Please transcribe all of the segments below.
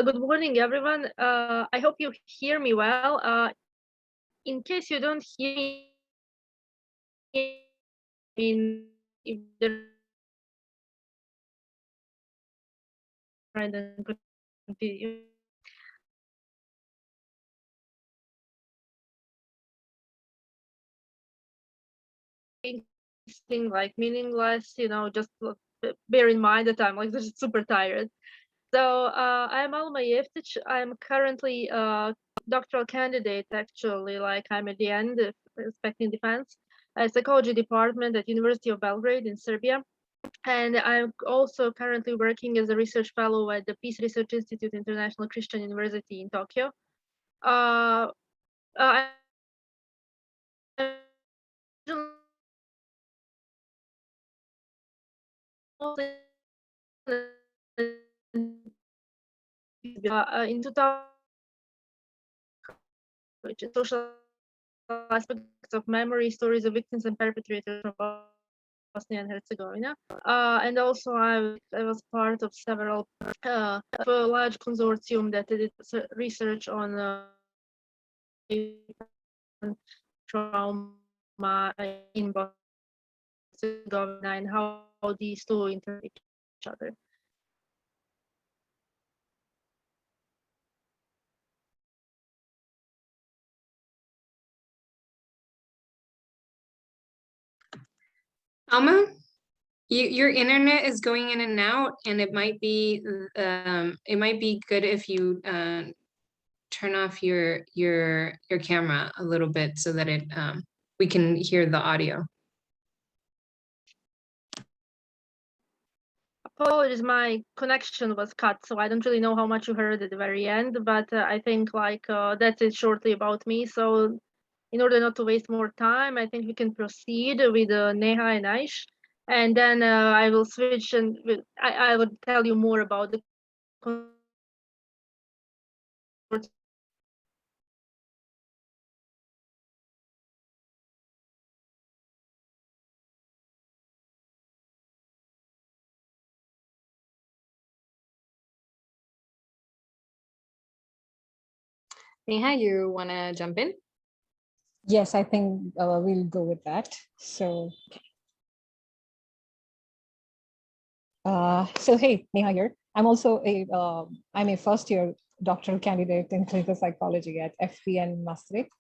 Good morning, everyone. I hope you hear me well. In case you don't hear me, if there then continue. Thing like meaningless, just bear in mind that I'm like just super tired. So I'm Alma Jeftić. I'm currently a doctoral candidate, actually, like I'm at the end, expecting defense, psychology department at University of Belgrade in Serbia. And I'm also currently working as a research fellow at the Peace Research Institute International Christian University in Tokyo. I in 2000, which is social aspects of memory, stories of victims and perpetrators from Bosnia and Herzegovina. And also I was part of several of a large consortium that did research on trauma in Bosnia and Herzegovina and how these two interact with each other. Alma, your internet is going in and out, and it might be good if you turn off your camera a little bit so that we can hear the audio. Apologies, my connection was cut, so I don't really know how much you heard at the very end, but I think like that's it shortly about me. So in order not to waste more time, I think we can proceed with Neha and Aish, and then I will switch and I will tell you more about the Neha, you want to jump in? Yes, I think we'll go with that. So, hey, Neha here. I'm also I'm a first year doctoral candidate in clinical psychology at FPN Maastricht.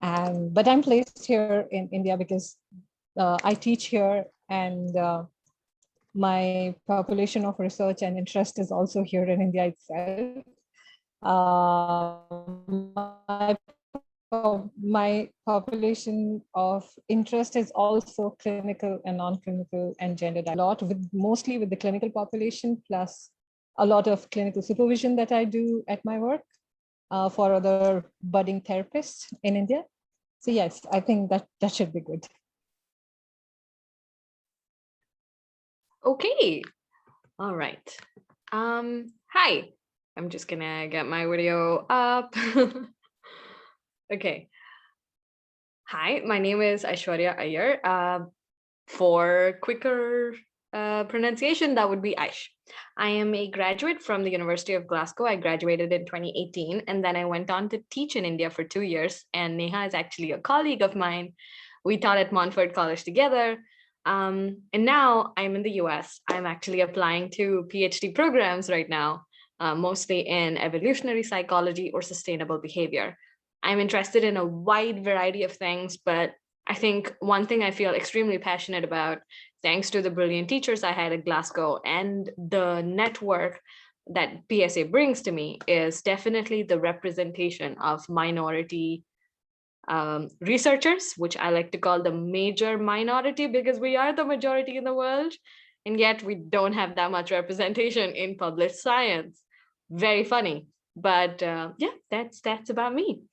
But I'm placed here in India because I teach here, and my population of research and interest is also here in India itself. My population of interest is also clinical and non-clinical and gender dialogue, mostly with the clinical population, plus a lot of clinical supervision that I do at my work for other budding therapists in India. So yes, I think that should be good. Okay. All right. Hi. I'm just gonna get my video up. Okay. Hi, my name is Aishwarya Iyer. For quicker pronunciation, that would be Aish. I am a graduate from the University of Glasgow. I graduated in 2018, and then I went on to teach in India for 2 years. And Neha is actually a colleague of mine. We taught at Montfort College together. And now I'm in the US. I'm actually applying to PhD programs right now, mostly in evolutionary psychology or sustainable behavior. I'm interested in a wide variety of things, but I think one thing I feel extremely passionate about, thanks to the brilliant teachers I had at Glasgow and the network that PSA brings to me, is definitely the representation of minority researchers, which I like to call the major minority because we are the majority in the world, and yet we don't have that much representation in published science. Very funny, but yeah, that's about me.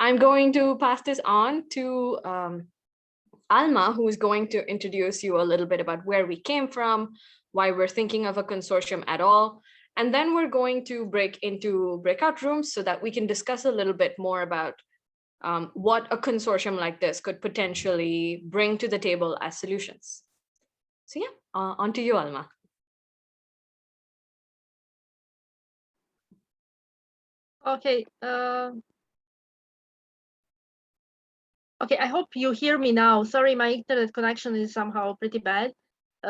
I'm going to pass this on to Alma, who is going to introduce you a little bit about where we came from, why we're thinking of a consortium at all. And then we're going to break into breakout rooms so that we can discuss a little bit more about what a consortium like this could potentially bring to the table as solutions. So yeah, on to you, Alma. Okay. Okay, I hope you hear me now. Sorry, my internet connection is somehow pretty bad.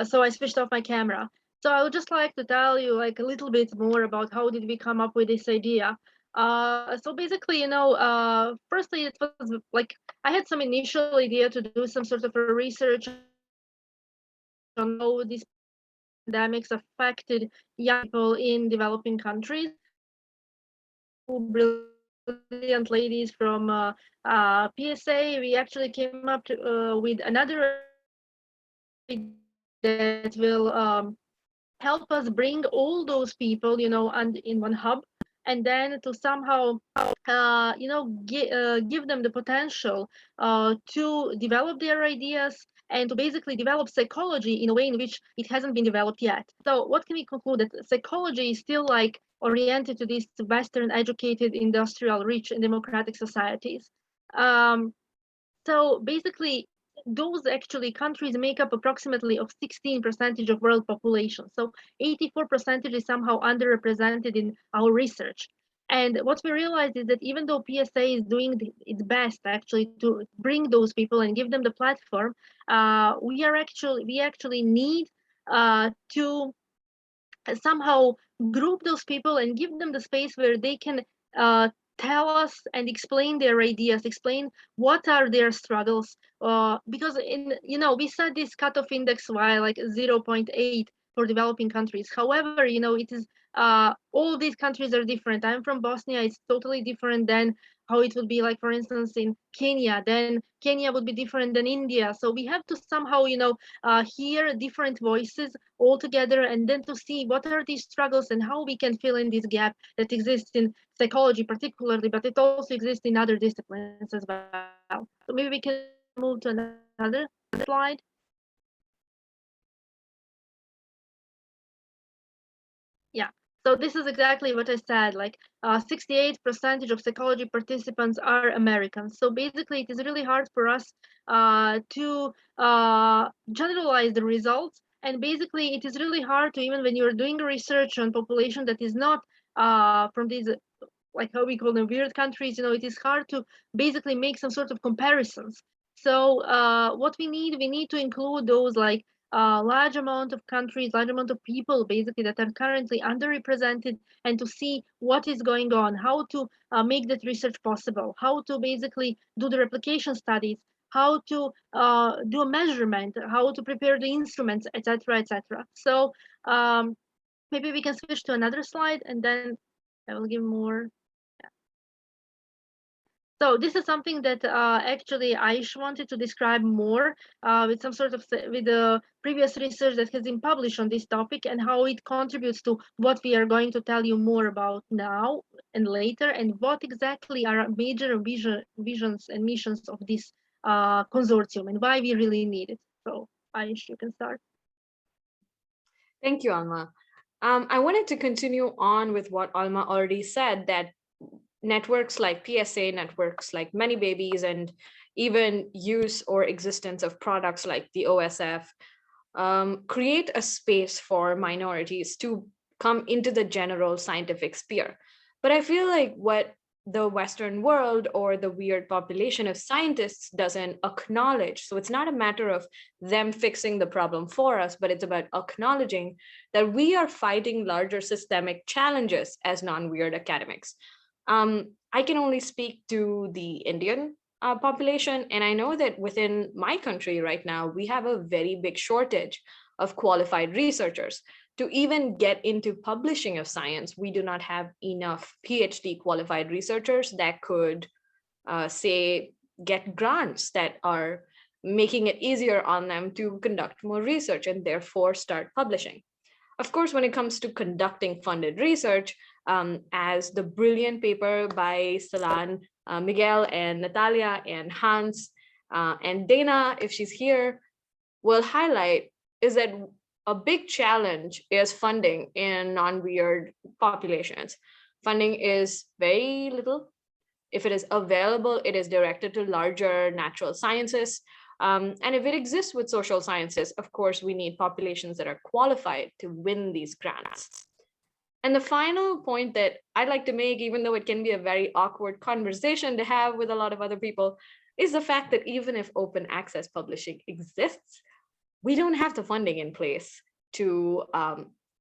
So I switched off my camera. So I would just like to tell you like a little bit more about how did we come up with this idea. So basically, firstly, it was like I had some initial idea to do some sort of a research on how these pandemics affected young people in developing countries. Brilliant ladies from PSA, we actually came up with another that will help us bring all those people, and in one hub, and then to somehow, give them the potential to develop their ideas and to basically develop psychology in a way in which it hasn't been developed yet. So what can we conclude? That psychology is still like oriented to these Western educated, industrial, rich, and democratic societies. Um, so basically, those actually countries make up approximately of 16% of world population. So 84% is somehow underrepresented in our research. And what we realized is that even though PSA is doing its best actually to bring those people and give them the platform, we actually need to somehow group those people and give them the space where they can uh, tell us and explain their ideas, explain what are their struggles. Because we set this cutoff index y like 0.8 for developing countries. However, it is all these countries are different. I'm from Bosnia; it's totally different than how it would be like, for instance, in Kenya. Then Kenya would be different than India. So we have to somehow, hear different voices all together and then to see what are these struggles and how we can fill in this gap that exists in psychology particularly, but it also exists in other disciplines as well. So maybe we can move to another slide. Yeah. So this is exactly what I said. Like 68% of psychology participants are Americans. So basically, it is really hard for us to generalize the results. And basically, it is really hard to, even when you're doing research on population that is not from these, like how we call them, weird countries, it is hard to basically make some sort of comparisons. So what we need to include those like large amount of countries, large amount of people basically that are currently underrepresented, and to see what is going on, how to make that research possible, how to basically do the replication studies, how to do a measurement, how to prepare the instruments, etc., etc. So maybe we can switch to another slide, and then I will give more. So this is something that actually Aish wanted to describe more with some sort of with the previous research that has been published on this topic and how it contributes to what we are going to tell you more about now and later, and what exactly are major visions and missions of this consortium and why we really need it. So Aish, you can start. Thank you, Alma. I wanted to continue on with what Alma already said, that networks like PSA, networks like Many Babies, and even use or existence of products like the OSF create a space for minorities to come into the general scientific sphere. But I feel like what the Western world or the weird population of scientists doesn't acknowledge. So it's not a matter of them fixing the problem for us, but it's about acknowledging that we are fighting larger systemic challenges as non-weird academics. I can only speak to the Indian population, and I know that within my country right now, we have a very big shortage of qualified researchers. To even get into publishing of science, we do not have enough PhD qualified researchers that could, say, get grants that are making it easier on them to conduct more research and therefore start publishing. Of course, when it comes to conducting funded research, as the brilliant paper by Salan, Miguel, and Natalia, and Hans, and Dana, if she's here, will highlight, is that a big challenge is funding in non-weird populations. Funding is very little. If it is available, it is directed to larger natural sciences. And if it exists with social sciences, of course, we need populations that are qualified to win these grants. And the final point that I'd like to make, even though it can be a very awkward conversation to have with a lot of other people, is the fact that even if open access publishing exists, we don't have the funding in place to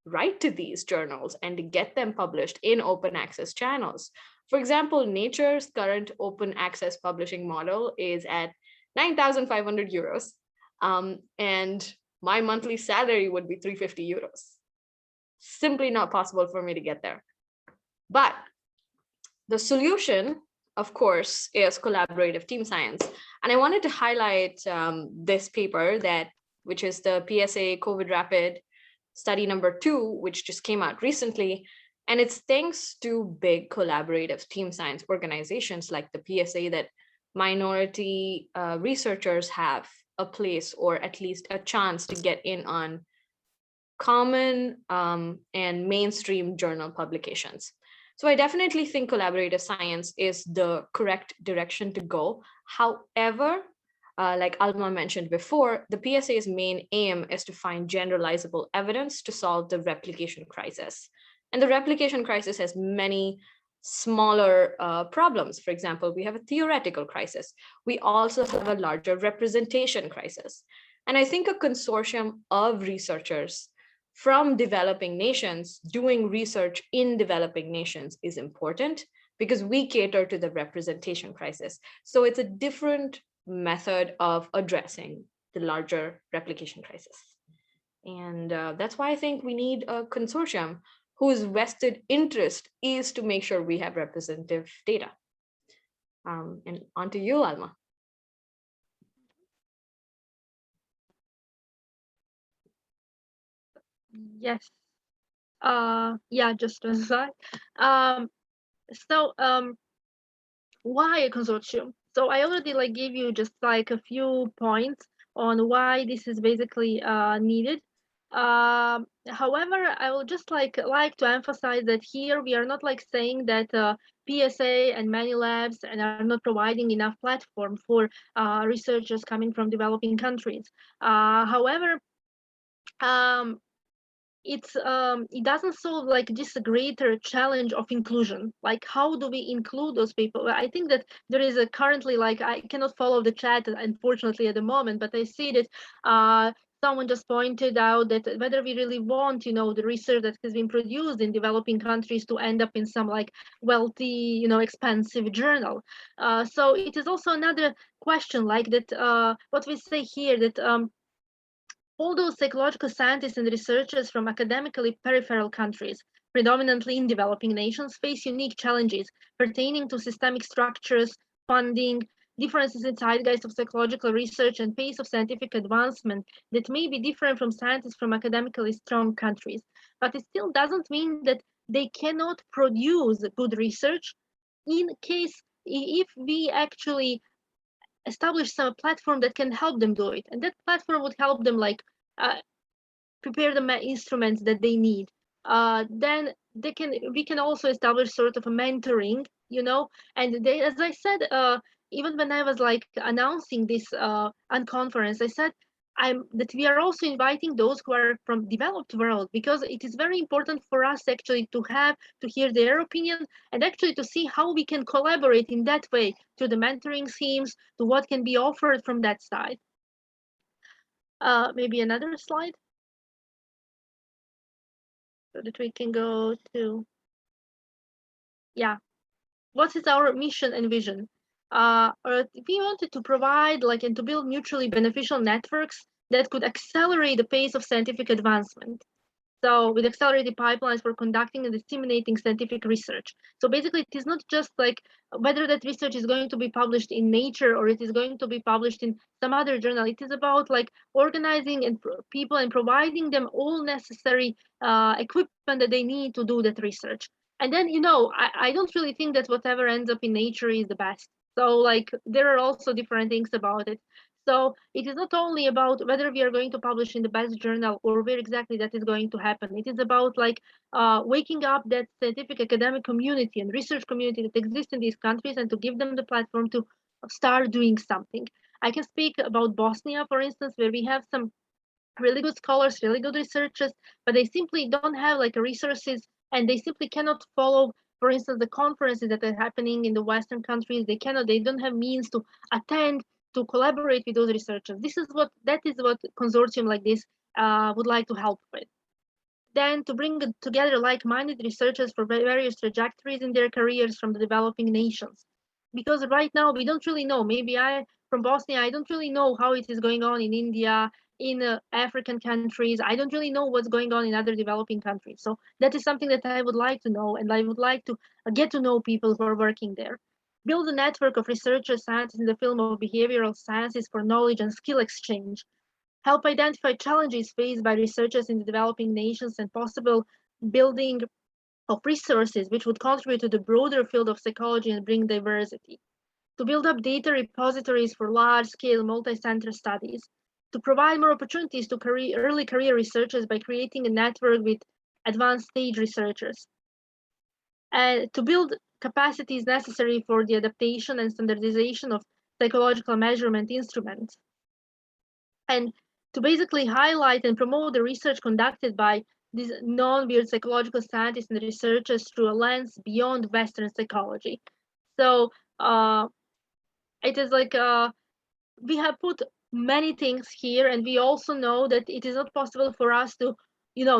write to these journals and to get them published in open access channels. For example, Nature's current open access publishing model is at 9,500 euros. And my monthly salary would be 350 euros. Simply not possible for me to get there. But the solution, of course, is collaborative team science. And I wanted to highlight this paper which is the PSA COVID Rapid study number 2, which just came out recently. And it's thanks to big collaborative team science organizations like the PSA that minority researchers have a place, or at least a chance, to get in on common and mainstream journal publications. So I definitely think collaborative science is the correct direction to go. However, like Alma mentioned before, the PSA's main aim is to find generalizable evidence to solve the replication crisis. And the replication crisis has many smaller problems. For example, we have a theoretical crisis. We also have a larger representation crisis. And I think a consortium of researchers from developing nations doing research in developing nations is important, because we cater to the representation crisis. So it's a different method of addressing the larger replication crisis. And that's why I think we need a consortium whose vested interest is to make sure we have representative data. And on to you, Alma. Yes. Yeah, just one slide. So why a consortium? So I already gave you just a few points on why this is basically needed. However, I will just like to emphasize that here we are not saying that PSA and many labs and are not providing enough platform for researchers coming from developing countries. However, it doesn't solve this greater challenge of inclusion. How do we include those people? I think that there is a currently I cannot follow the chat unfortunately at the moment, but I see that someone just pointed out that whether we really want the research that has been produced in developing countries to end up in some wealthy expensive journal. So it is also another question that what we say here, that although psychological scientists and researchers from academically peripheral countries, predominantly in developing nations, face unique challenges pertaining to systemic structures, funding, differences in zeitgeist of psychological research, and pace of scientific advancement that may be different from scientists from academically strong countries. But it still doesn't mean that they cannot produce good research in case if we actually establish some platform that can help them do it, and that platform would help them prepare the instruments that they need. Then we can also establish sort of a mentoring, and as I said, even when I was announcing this unconference, I said that we are also inviting those who are from developed world, because it is very important for us actually to hear their opinion, and actually to see how we can collaborate in that way through the mentoring schemes, to what can be offered from that side. Maybe another slide so that we can go to, yeah, what is our mission and vision? We wanted to provide and to build mutually beneficial networks that could accelerate the pace of scientific advancement. So with accelerated pipelines for conducting and disseminating scientific research. So basically, it is not just whether that research is going to be published in Nature or it is going to be published in some other journal. It is about organizing and people and providing them all necessary equipment that they need to do that research. And then, I don't really think that whatever ends up in Nature is the best. So there are also different things about it. So it is not only about whether we are going to publish in the best journal or where exactly that is going to happen. It is about waking up that scientific academic community and research community that exists in these countries, and to give them the platform to start doing something. I can speak about Bosnia, for instance, where we have some really good scholars, really good researchers, but they simply don't have resources and they simply cannot follow, for instance, the conferences that are happening in the Western countries. They don't have means to attend, to collaborate with those researchers. That is what consortium like this would like to help with. Then to bring together like-minded researchers for various trajectories in their careers from the developing nations. Because right now we don't really know, maybe from Bosnia, I don't really know how it is going on in India, in African countries. I don't really know what's going on in other developing countries. So that is something that I would like to know, and I would like to get to know people who are working there. Build a network of researchers, scientists in the field of behavioral sciences for knowledge and skill exchange. Help identify challenges faced by researchers in the developing nations and possible building of resources which would contribute to the broader field of psychology and bring diversity. To build up data repositories for large-scale multi-center studies. To provide more opportunities to early career researchers by creating a network with advanced stage researchers. And to build capacities necessary for the adaptation and standardization of psychological measurement instruments. And to basically highlight and promote the research conducted by these non-weird psychological scientists and researchers through a lens beyond Western psychology. So it is like we have put many things here, and we also know that it is not possible for us to,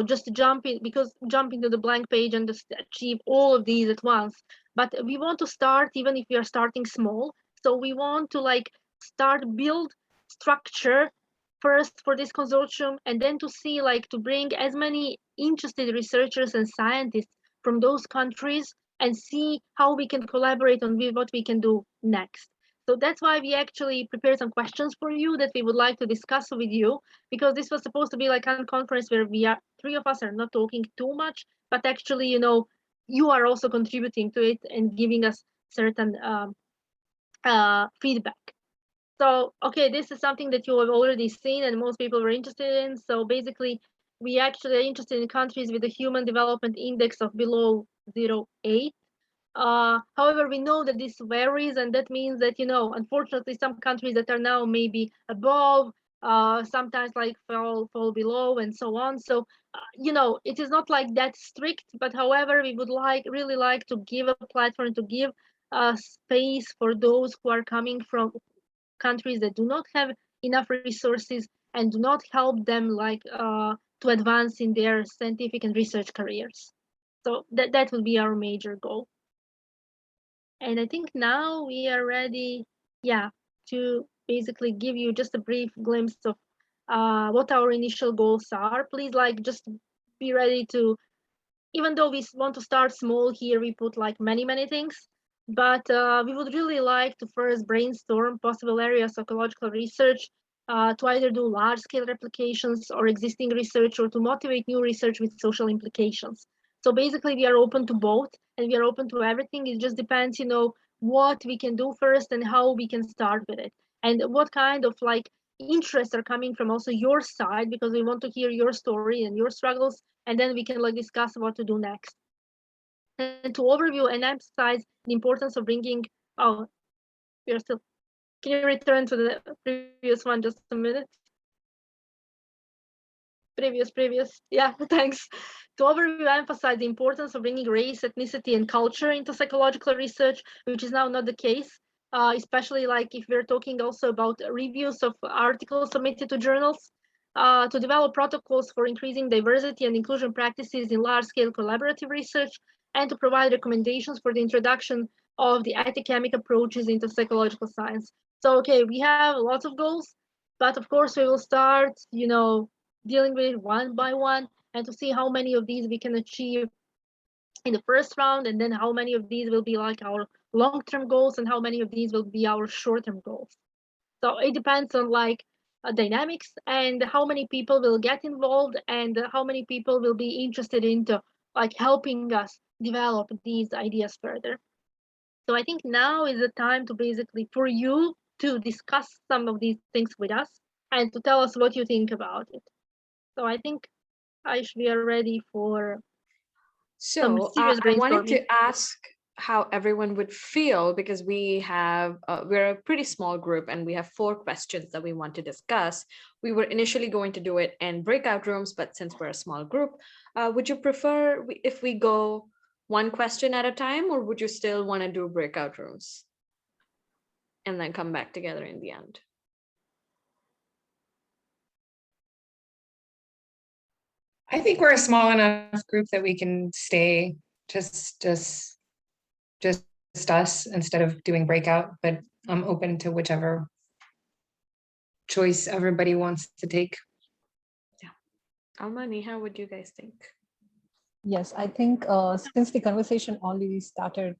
just jump into the blank page and just achieve all of these at once. But we want to start, even if we are starting small. So we want to build structure first for this consortium, and then to see to bring as many interested researchers and scientists from those countries and see how we can collaborate on what we can do next. So that's why we actually prepared some questions for you that we would like to discuss with you, because this was supposed to be like a conference where three of us are not talking too much, but actually, you are also contributing to it and giving us certain feedback. So, okay, this is something that you have already seen and most people were interested in. So basically, we actually are interested in countries with a human development index of below 0.8. However, we know that this varies, and that means that, unfortunately, some countries that are now maybe above, sometimes fall below and so on. So, it is not like that strict, but however, we would really like to give a platform, to give space for those who are coming from countries that do not have enough resources and do not help them to advance in their scientific and research careers. So that would be our major goal. And I think now we are ready, to basically give you just a brief glimpse of what our initial goals are. Please just be ready to, even though we want to start small here, we put many things. But we would really like to first brainstorm possible areas of ecological research, to either do large-scale replications or existing research, or to motivate new research with social implications. So basically, we are open to both, and we are open to everything. It just depends, what we can do first and how we can start with it, and what kind of interests are coming from also your side, because we want to hear your story and your struggles, and then we can discuss what to do next. And to overview and emphasize the importance of bringing, oh, we are still, can you return to the previous one just a minute? Previous, yeah, thanks. To overview, emphasize the importance of bringing race, ethnicity, and culture into psychological research, which is now not the case, especially if we're talking also about reviews of articles submitted to journals, to develop protocols for increasing diversity and inclusion practices in large-scale collaborative research, and to provide recommendations for the introduction of the epidemic approaches into psychological science. So, okay, we have lots of goals, but of course we will start, dealing with it one by one, and to see how many of these we can achieve in the first round, and then how many of these will be our long-term goals, and how many of these will be our short-term goals. So it depends on dynamics and how many people will get involved, and how many people will be interested into helping us develop these ideas further. So I think now is the time to basically for you to discuss some of these things with us and to tell us what you think about it. So I think, Aish, we are ready for some So serious I wanted brainstorming. to ask how everyone would feel, because we're a pretty small group and we have 4 questions that we want to discuss. We were initially going to do it in breakout rooms, but since we're a small group, would you prefer if we go 1 question at a time, or would you still want to do breakout rooms and then come back together in the end? I think we're a small enough group that we can stay just us instead of doing breakout, but I'm open to whichever choice everybody wants to take. Yeah. Alma, Neha, what do you guys think? Yes, I think since the conversation already started,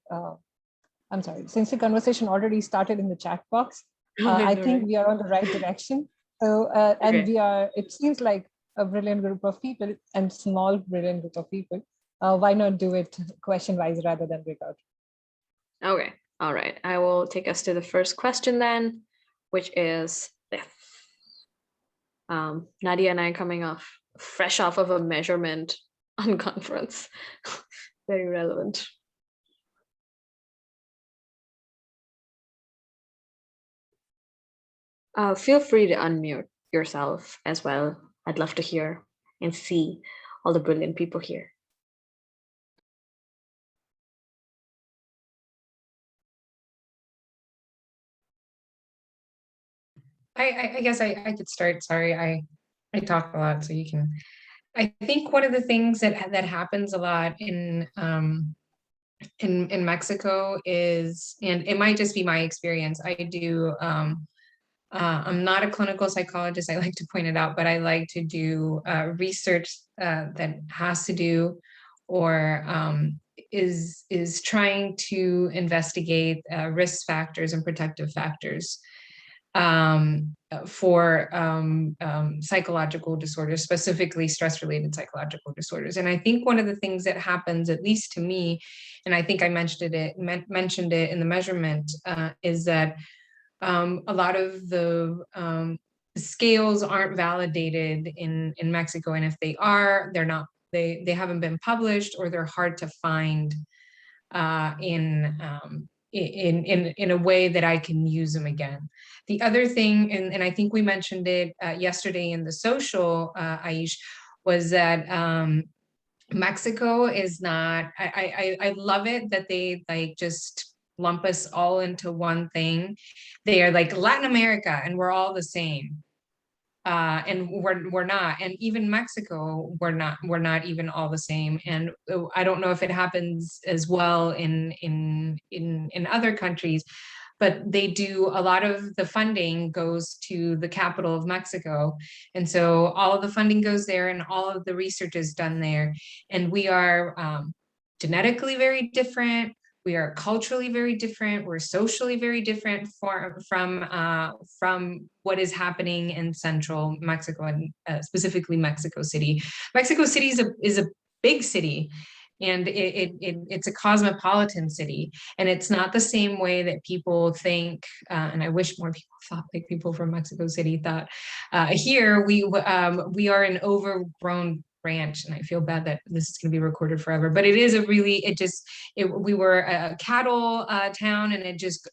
since the conversation already started in the chat box, I think we are on the right direction. So, and it seems like a brilliant group of people and small brilliant group of people. Why not do it question-wise rather than breakout? Okay, all right. I will take us to the first question then, which is this. Nadia and I coming fresh off of a measurement on conference. Very relevant. Feel free to unmute yourself as well. I'd love to hear and see all the brilliant people here. I guess I could start. Sorry, I talk a lot, so you can. I think one of the things that happens a lot in Mexico is, and it might just be my experience, I'm not a clinical psychologist, I like to point it out, but I like to do research that has to do or is trying to investigate risk factors and protective factors for psychological disorders, specifically stress-related psychological disorders. And I think one of the things that happens, at least to me, and I think I mentioned it in the measurement, is that a lot of the scales aren't validated in Mexico, and if they are, they're not. They haven't been published, or they're hard to find in a way that I can use them again. The other thing, and I think we mentioned it yesterday in the social, Aish, was that Mexico is not, I love it that they like just lump us all into one thing. They are like Latin America and we're all the same. And we're not, and even Mexico, we're not even all the same. And I don't know if it happens as well in other countries, but they do, a lot of the funding goes to the capital of Mexico. And so all of the funding goes there and all of the research is done there. And we are genetically very different. We are culturally very different. We're socially very different from what is happening in central Mexico, and specifically Mexico City. Mexico City is a big city, and it's a cosmopolitan city, and it's not the same way that people think. And I wish more people thought like people from Mexico City thought. Here we are an overgrown ranch, and I feel bad that this is going to be recorded forever, but it is we were a cattle town, and it just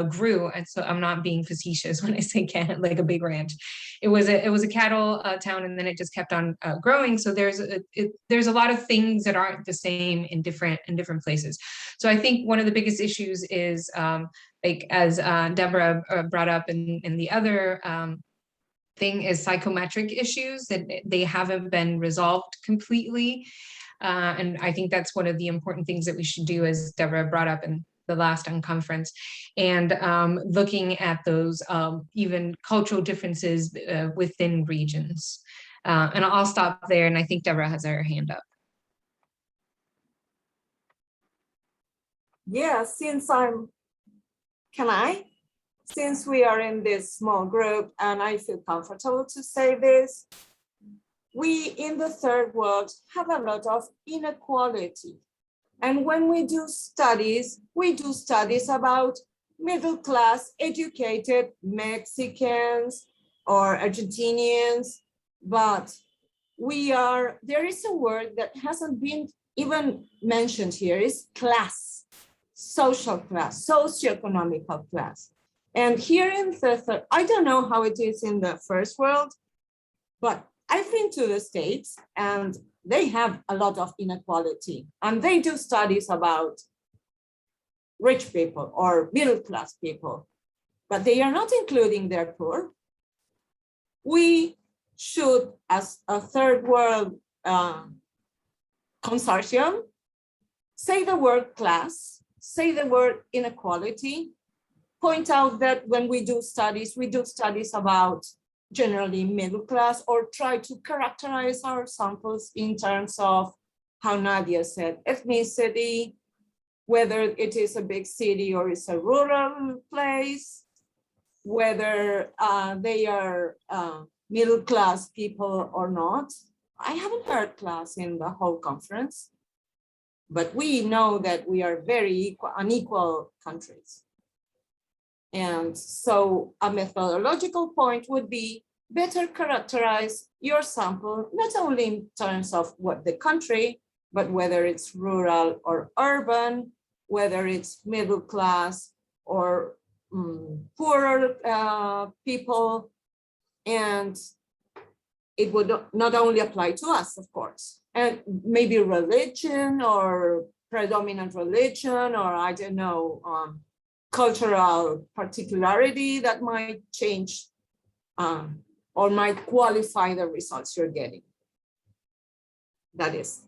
grew. And so I'm not being facetious when I say like a big ranch. It was a cattle town, and then it just kept on growing. So there's a lot of things that aren't the same in different places. So I think one of the biggest issues is like as Deborah brought up in the other thing is psychometric issues, that they haven't been resolved completely. And I think that's one of the important things that we should do, as Deborah brought up in the last unconference, and looking at those even cultural differences within regions. And I'll stop there, and I think Deborah has her hand up. Yeah, since we are in this small group, and I feel comfortable to say this, we in the third world have a lot of inequality. And when we do studies about middle-class educated Mexicans or Argentinians, but there is a word that hasn't been even mentioned here, is class. social class, socioeconomical class. And here in the third, I don't know how it is in the first world, but I've been to the States and they have a lot of inequality, and they do studies about rich people or middle-class people, but they are not including their poor. We should, as a third world consortium, say the word class, say the word inequality, point out that when we do studies about generally middle class, or try to characterize our samples in terms of how Nadia said, ethnicity, whether it is a big city or it's a rural place, whether they are middle class people or not. I haven't heard class in the whole conference, but we know that we are very unequal countries. And so a methodological point would be better characterize your sample, not only in terms of what the country, but whether it's rural or urban, whether it's middle class or poorer people. And it would not only apply to us, of course, and maybe religion or predominant religion, or I don't know, cultural particularity that might change or might qualify the results you're getting. That is.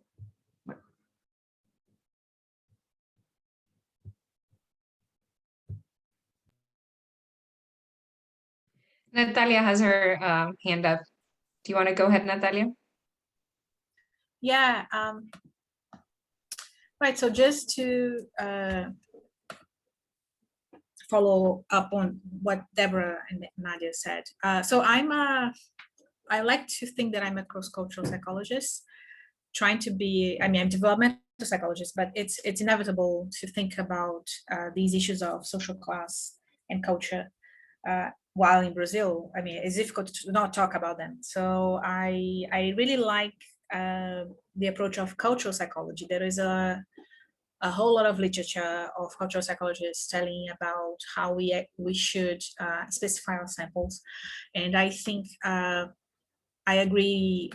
Natalia has her hand up. Do you want to go ahead, Natalia? Yeah. Right. So just to follow up on what Deborah and Nadia said. So I like to think that I'm a cross-cultural psychologist, trying to be, I mean, I'm developmental psychologist, but it's inevitable to think about these issues of social class and culture while in Brazil. I mean, it's difficult to not talk about them. So I really like the approach of cultural psychology. There is a whole lot of literature of cultural psychologists telling about how we should specify our samples. And I think I agree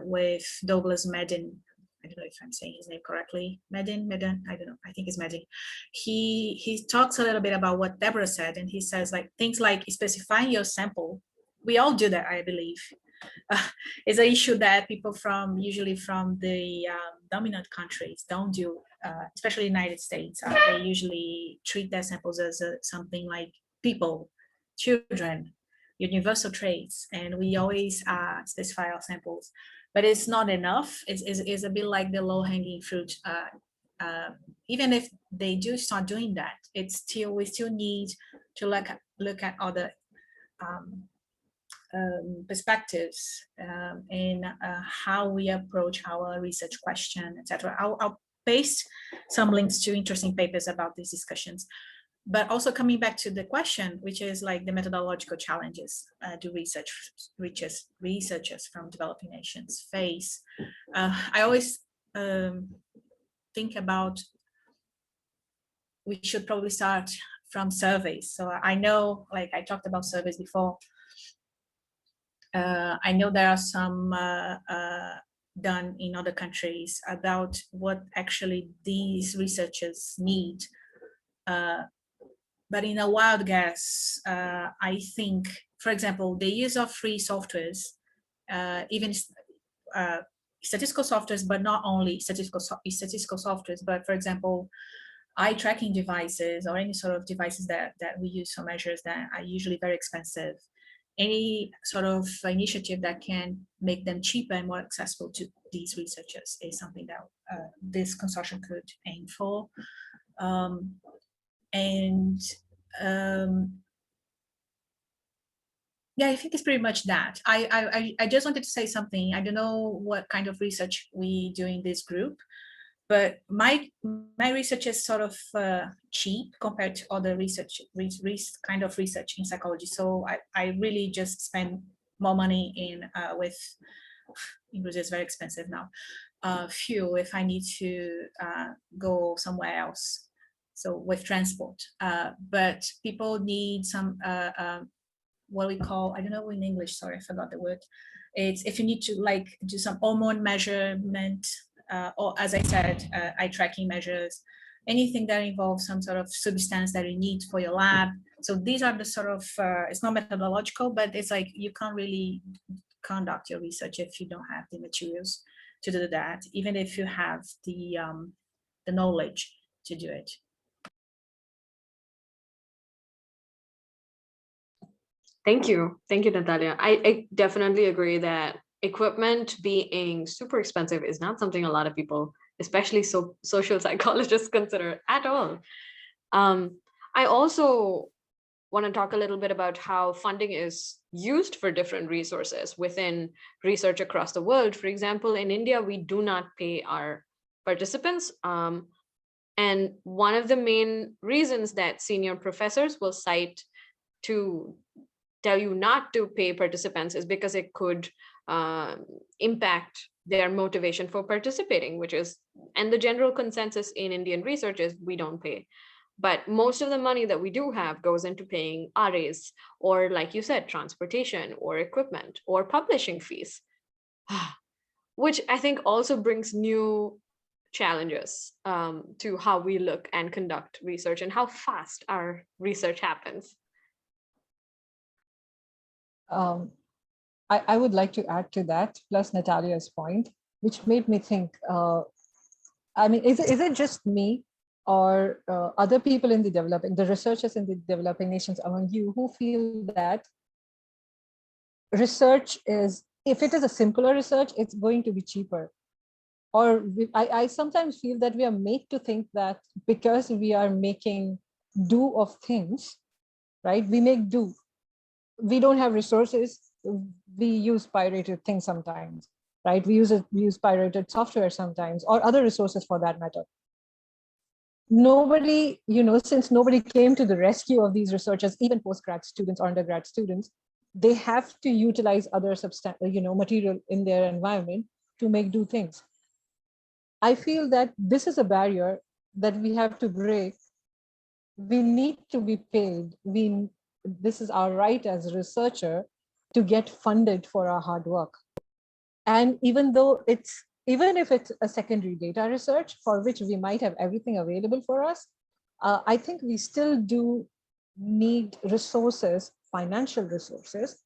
with Douglas Medin. I don't know if I'm saying his name correctly. Medin, I don't know. I think it's Medin. He talks a little bit about what Deborah said, and he says like things like specifying your sample. We all do that, I believe. It's an issue that people usually from the dominant countries don't do, especially United States. They usually treat their samples as something like people, children, universal traits, and we always specify our samples. But it's not enough. It's a bit like the low-hanging fruit. Even if they do start doing that, we still need to look at other perspectives in how we approach our research question, etc. I'll paste some links to interesting papers about these discussions. But also coming back to the question, which is like the methodological challenges do researchers from developing nations face. I always think about we should probably start from surveys. So I know, like I talked about surveys before. I know there are some done in other countries about what actually these researchers need. But in a wild guess, I think, for example, the use of free softwares, even statistical softwares, but not only statistical softwares, but for example, eye tracking devices or any sort of devices that we use for measures that are usually very expensive. Any sort of initiative that can make them cheaper and more accessible to these researchers is something that this consortium could aim for. Yeah, I think it's pretty much that. I just wanted to say something. I don't know what kind of research we do in this group, but my research is sort of cheap compared to other kind of research in psychology. So I really just spend more money in Brazil is very expensive now, fuel if I need to go somewhere else. so with transport. But people need some what we call, I don't know in English, sorry, I forgot the word. It's if you need to like do some hormone measurement, or as I said, eye tracking measures, anything that involves some sort of substance that you need for your lab. So these are the sort of, it's not methodological, but it's like you can't really conduct your research if you don't have the materials to do that, even if you have the knowledge to do it. Thank you, Natalia. I definitely agree that equipment being super expensive is not something a lot of people, especially social psychologists, consider at all. I also want to talk a little bit about how funding is used for different resources within research across the world. For example, in India, we do not pay our participants. And one of the main reasons that senior professors will cite to tell you not to pay participants is because it could impact their motivation for participating, and the general consensus in Indian research is we don't pay. But most of the money that we do have goes into paying RAs, or like you said, transportation or equipment or publishing fees, which I think also brings new challenges to how we look and conduct research and how fast our research happens. I would like to add to that, plus Natalia's point, which made me think, I mean, is it just me or other people in the researchers in the developing nations among you who feel that research is, if it is a simpler research, it's going to be cheaper? Or I sometimes feel that we are made to think that because we are making do of things, right? We make do. We don't have resources. We use pirated things sometimes, right? We use pirated software sometimes, or other resources for that matter. Nobody, since nobody came to the rescue of these researchers, even postgrad students or undergrad students, they have to utilize other material in their environment to make do things. I feel that this is a barrier that we have to break. We need to be paid. This is our right as a researcher to get funded for our hard work. And even if it's a secondary data research for which we might have everything available for us, I think we still do need resources, financial resources,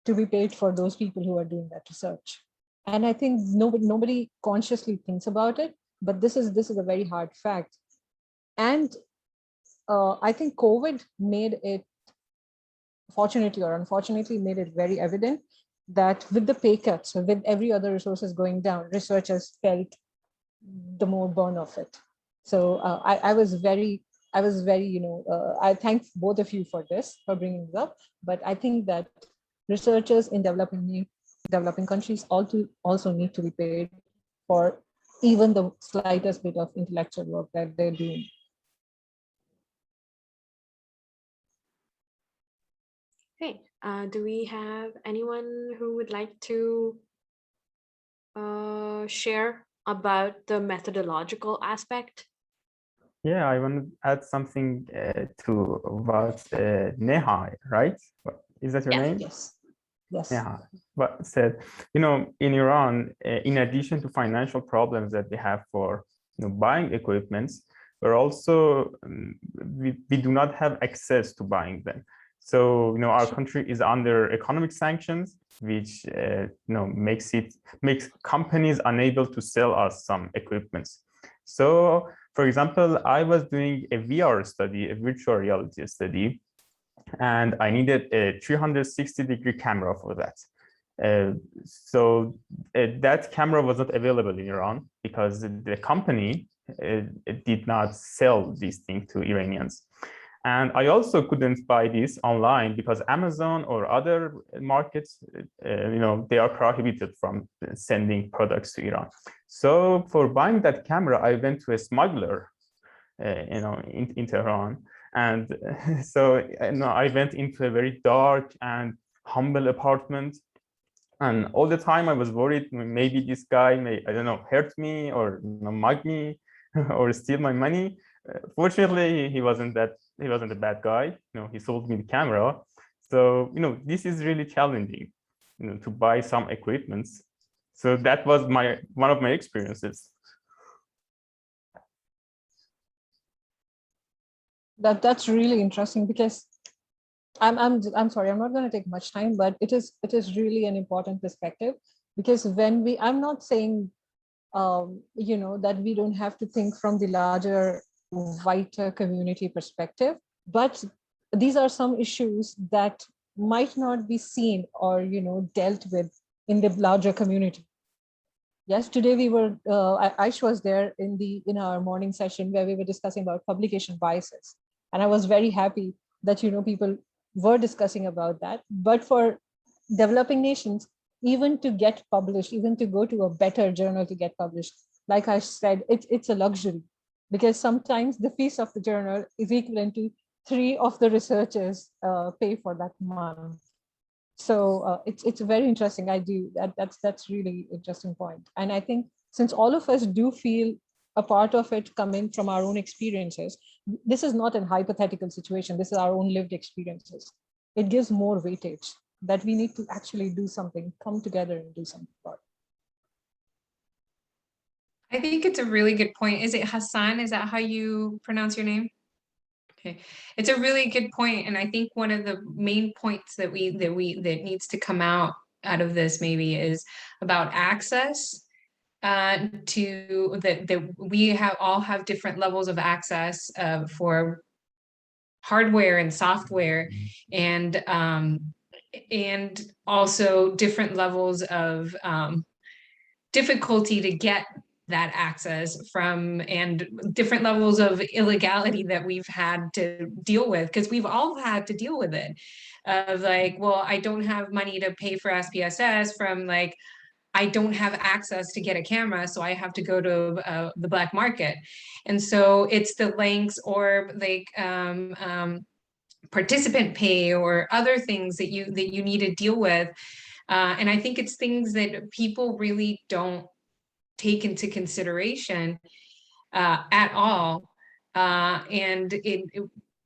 to be paid for those people who are doing that research. And I think nobody consciously thinks about it, but this is a very hard fact. And I think COVID made it, fortunately or unfortunately, made it very evident that with the pay cuts, with every other resources going down, researchers felt the more burn of it. So I thank both of you for bringing this up. But I think that researchers in developing countries also need to be paid for even the slightest bit of intellectual work that they're doing. Okay, do we have anyone who would like to share about the methodological aspect? Yeah, I want to add something to what Neha, right? Is that your name? Yes. Yes. Yeah, but said, in Iran, in addition to financial problems that we have for buying equipments, we're also we do not have access to buying them. So our country is under economic sanctions, which makes companies unable to sell us some equipments. So, for example, I was doing a VR study, a virtual reality study, and I needed a 360-degree camera for that. So that camera was not available in Iran because the company did not sell these things to Iranians. And I also couldn't buy this online because Amazon or other markets, they are prohibited from sending products to Iran. So for buying that camera, I went to a smuggler, in Tehran. And so I went into a very dark and humble apartment. And all the time I was worried maybe this guy may, I don't know, hurt me or mug me or steal my money. Fortunately, he wasn't a bad guy. He sold me the camera. So, this is really challenging, to buy some equipments. So that was one of my experiences. That's really interesting, because I'm sorry, I'm not going to take much time, but it is really an important perspective, because I'm not saying that we don't have to think from the larger, wider community perspective, but these are some issues that might not be seen or dealt with in the larger community. Yes, today we were, Aish was there in our morning session where we were discussing about publication biases. And I was very happy that, people were discussing about that. But for developing nations, even to get published, even to go to a better journal to get published, like I said, it's a luxury, because sometimes the fees of the journal is equivalent to 3 of the researchers pay for that month. So it's very interesting. That's really interesting point. And I think since all of us do feel a part of it coming from our own experiences, this is not a hypothetical situation. This is our own lived experiences. It gives more weightage that we need to actually do something, come together and do something about it. I think it's a really good point. Is it Hassan? Is that how you pronounce your name? Okay, it's a really good point, and I think one of the main points that needs to come out of this maybe is about access to that we all have different levels of access for hardware and software, and also different levels of difficulty to get that access from, and different levels of illegality that we've had to deal with, because we've all had to deal with it, of like, well, I don't have money to pay for SPSS, from like, I don't have access to get a camera, so I have to go to the black market. And so it's the links, or like participant pay, or other things that you need to deal with. And I think it's things that people really don't take into consideration at all. And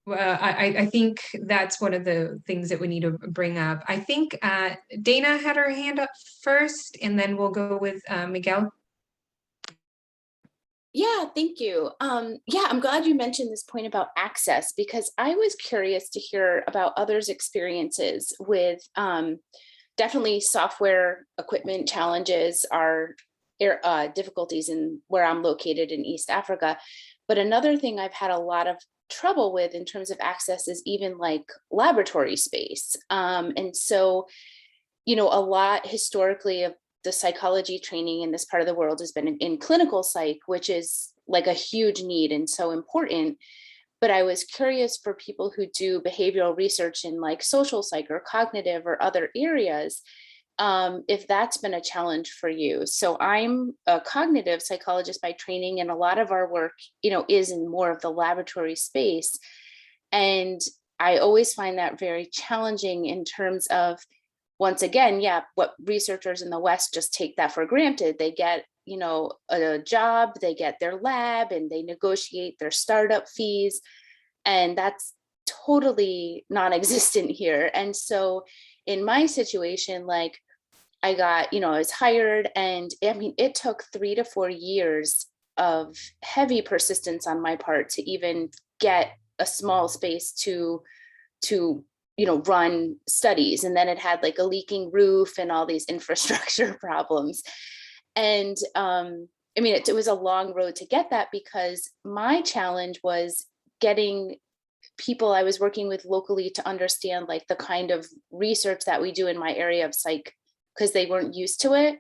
I think that's one of the things that we need to bring up. I think Dana had her hand up first, and then we'll go with Miguel. Yeah, thank you. Yeah, I'm glad you mentioned this point about access, because I was curious to hear about others' experiences with definitely software equipment challenges are difficulties in where I'm located in East Africa. But another thing I've had a lot of trouble with in terms of access is even like laboratory space. And so, a lot historically of the psychology training in this part of the world has been in clinical psych, which is like a huge need and so important. But I was curious for people who do behavioral research in like social psych or cognitive or other areas, if that's been a challenge for you. So I'm a cognitive psychologist by training, and a lot of our work, is in more of the laboratory space. And I always find that very challenging in terms of, once again, what researchers in the West just take that for granted. They get, a job, they get their lab, and they negotiate their startup fees. And that's totally non-existent here. And so in my situation, like, I got, I was hired, and I mean, it took 3 to 4 years of heavy persistence on my part to even get a small space to run studies. And then it had like a leaking roof and all these infrastructure problems. And I mean, it was a long road to get that, because my challenge was getting people I was working with locally to understand like the kind of research that we do in my area of psych, because they weren't used to it.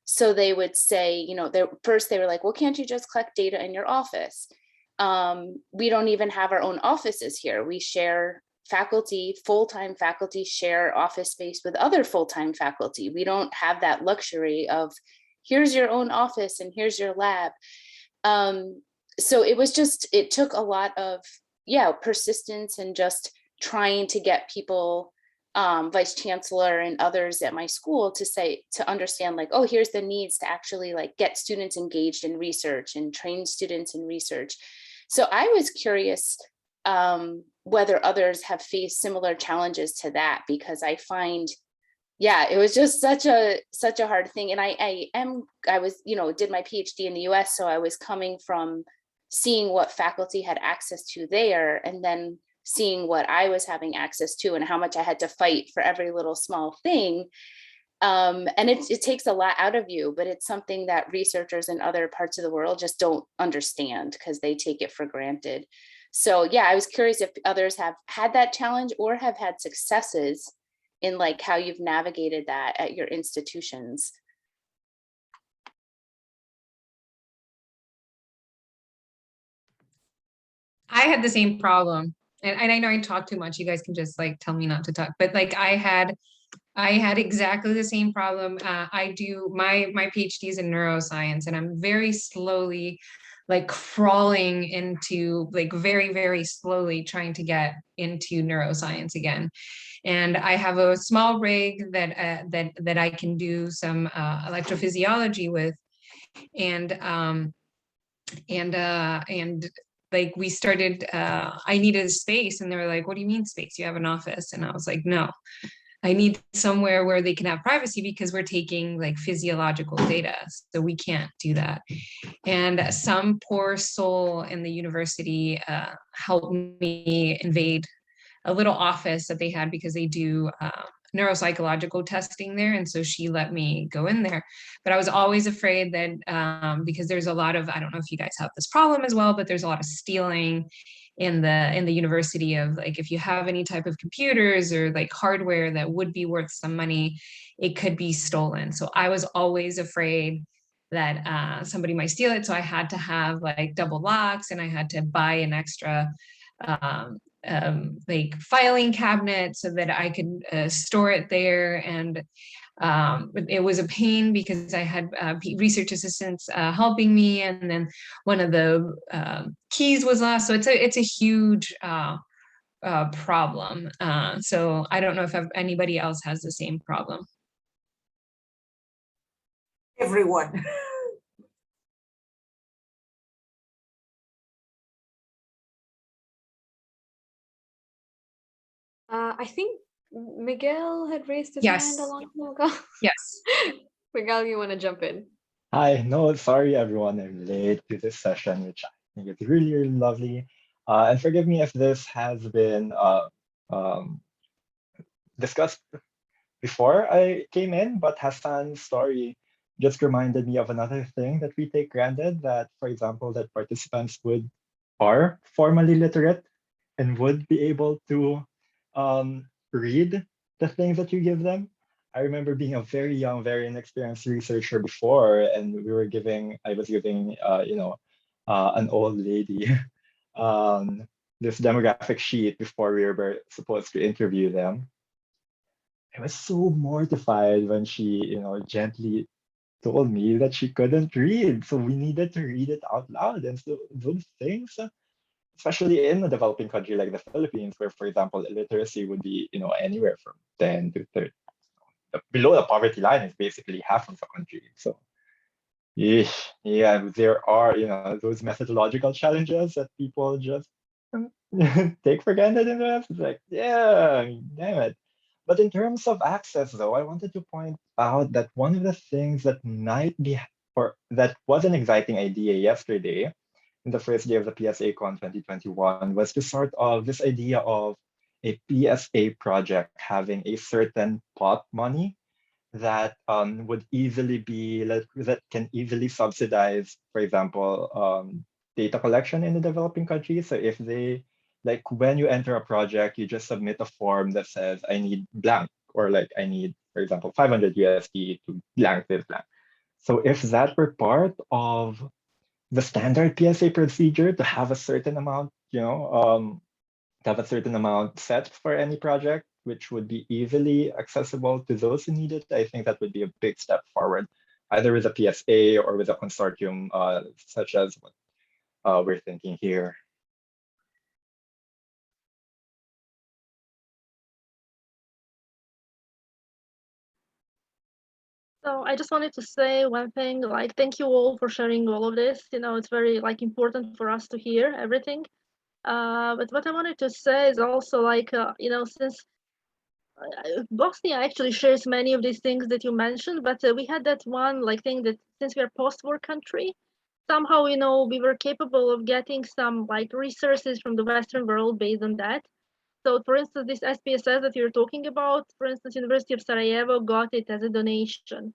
So they would say, first they were like, well, can't you just collect data in your office? We don't even have our own offices here. We share faculty, full-time faculty share office space with other full-time faculty. We don't have that luxury of here's your own office and here's your lab. So it took a lot of, persistence and just trying to get people, vice chancellor and others at my school to understand like, oh, here's the needs to actually like get students engaged in research and train students in research. So I was curious whether others have faced similar challenges to that, because I find, yeah, it was just such a hard thing. And I was, did my PhD in the US. So I was coming from seeing what faculty had access to there, and then seeing what I was having access to and how much I had to fight for every little small thing. And it takes a lot out of you, but it's something that researchers in other parts of the world just don't understand because they take it for granted. So yeah, I was curious if others have had that challenge or have had successes in like how you've navigated that at your institutions. I had the same problem. And I know I talk too much. You guys can just like tell me not to talk. But like I had exactly the same problem. I do my PhD is in neuroscience, and I'm very slowly like crawling into like very, very slowly trying to get into neuroscience again. And I have a small rig that I can do some electrophysiology with. And like we started, I needed a space, and they were like, what do you mean space? You have an office? And I was like, no, I need somewhere where they can have privacy because we're taking like physiological data. So we can't do that. And some poor soul in the university helped me invade a little office that they had because they do neuropsychological testing there. And so she let me go in there. But I was always afraid that because there's a lot of, I don't know if you guys have this problem as well, but there's a lot of stealing in the university of like, if you have any type of computers or like hardware that would be worth some money, it could be stolen. So I was always afraid that somebody might steal it. So I had to have like double locks, and I had to buy an extra like filing cabinet so that I could store it there. And it was a pain because I had research assistants helping me, and then one of the keys was lost. So it's a huge problem. So I don't know if anybody else has the same problem. Everyone. I think Miguel had raised his Yes. hand a long time ago. Yes. Miguel, you want to jump in? Hi, no, sorry everyone, I'm late to this session, which I think is really, really lovely. And forgive me if this has been um, discussed before I came in, but Hassan's story just reminded me of another thing that we take granted, that, for example, that participants are formally literate and would be able to read the things that you give them. I remember being a very young, very inexperienced researcher before, and I was giving, an old lady this demographic sheet before we were supposed to interview them. I was so mortified when she, gently told me that she couldn't read, so we needed to read it out loud. And so those things, especially in a developing country like the Philippines, where, for example, illiteracy would be, anywhere from 10 to 30. Below the poverty line is basically half of the country. So, yeah, there are, those methodological challenges that people just take for granted in the West. It's like, yeah, damn it. But in terms of access, though, I wanted to point out that one of the things that might be, or that was an exciting idea yesterday, in the first day of the PSACON 2021, was to sort of this idea of a PSA project having a certain pot money that would easily be, that can easily subsidize, for example, data collection in the developing countries. So if they, like when you enter a project, you just submit a form that says, I need blank, or like I need, for example, 500 USD to blank this blank. So if that were part of the standard PSA procedure to have a certain amount, to have a certain amount set for any project, which would be easily accessible to those who need it, I think that would be a big step forward, either with a PSA or with a consortium such as what we're thinking here. So I just wanted to say one thing, like, thank you all for sharing all of this. It's very like important for us to hear everything. But what I wanted to say is also like, since Bosnia actually shares many of these things that you mentioned, but we had that one like thing that since we are post-war country, somehow, we were capable of getting some like resources from the Western world based on that. So for instance, this SPSS that you're talking about, for instance, University of Sarajevo got it as a donation.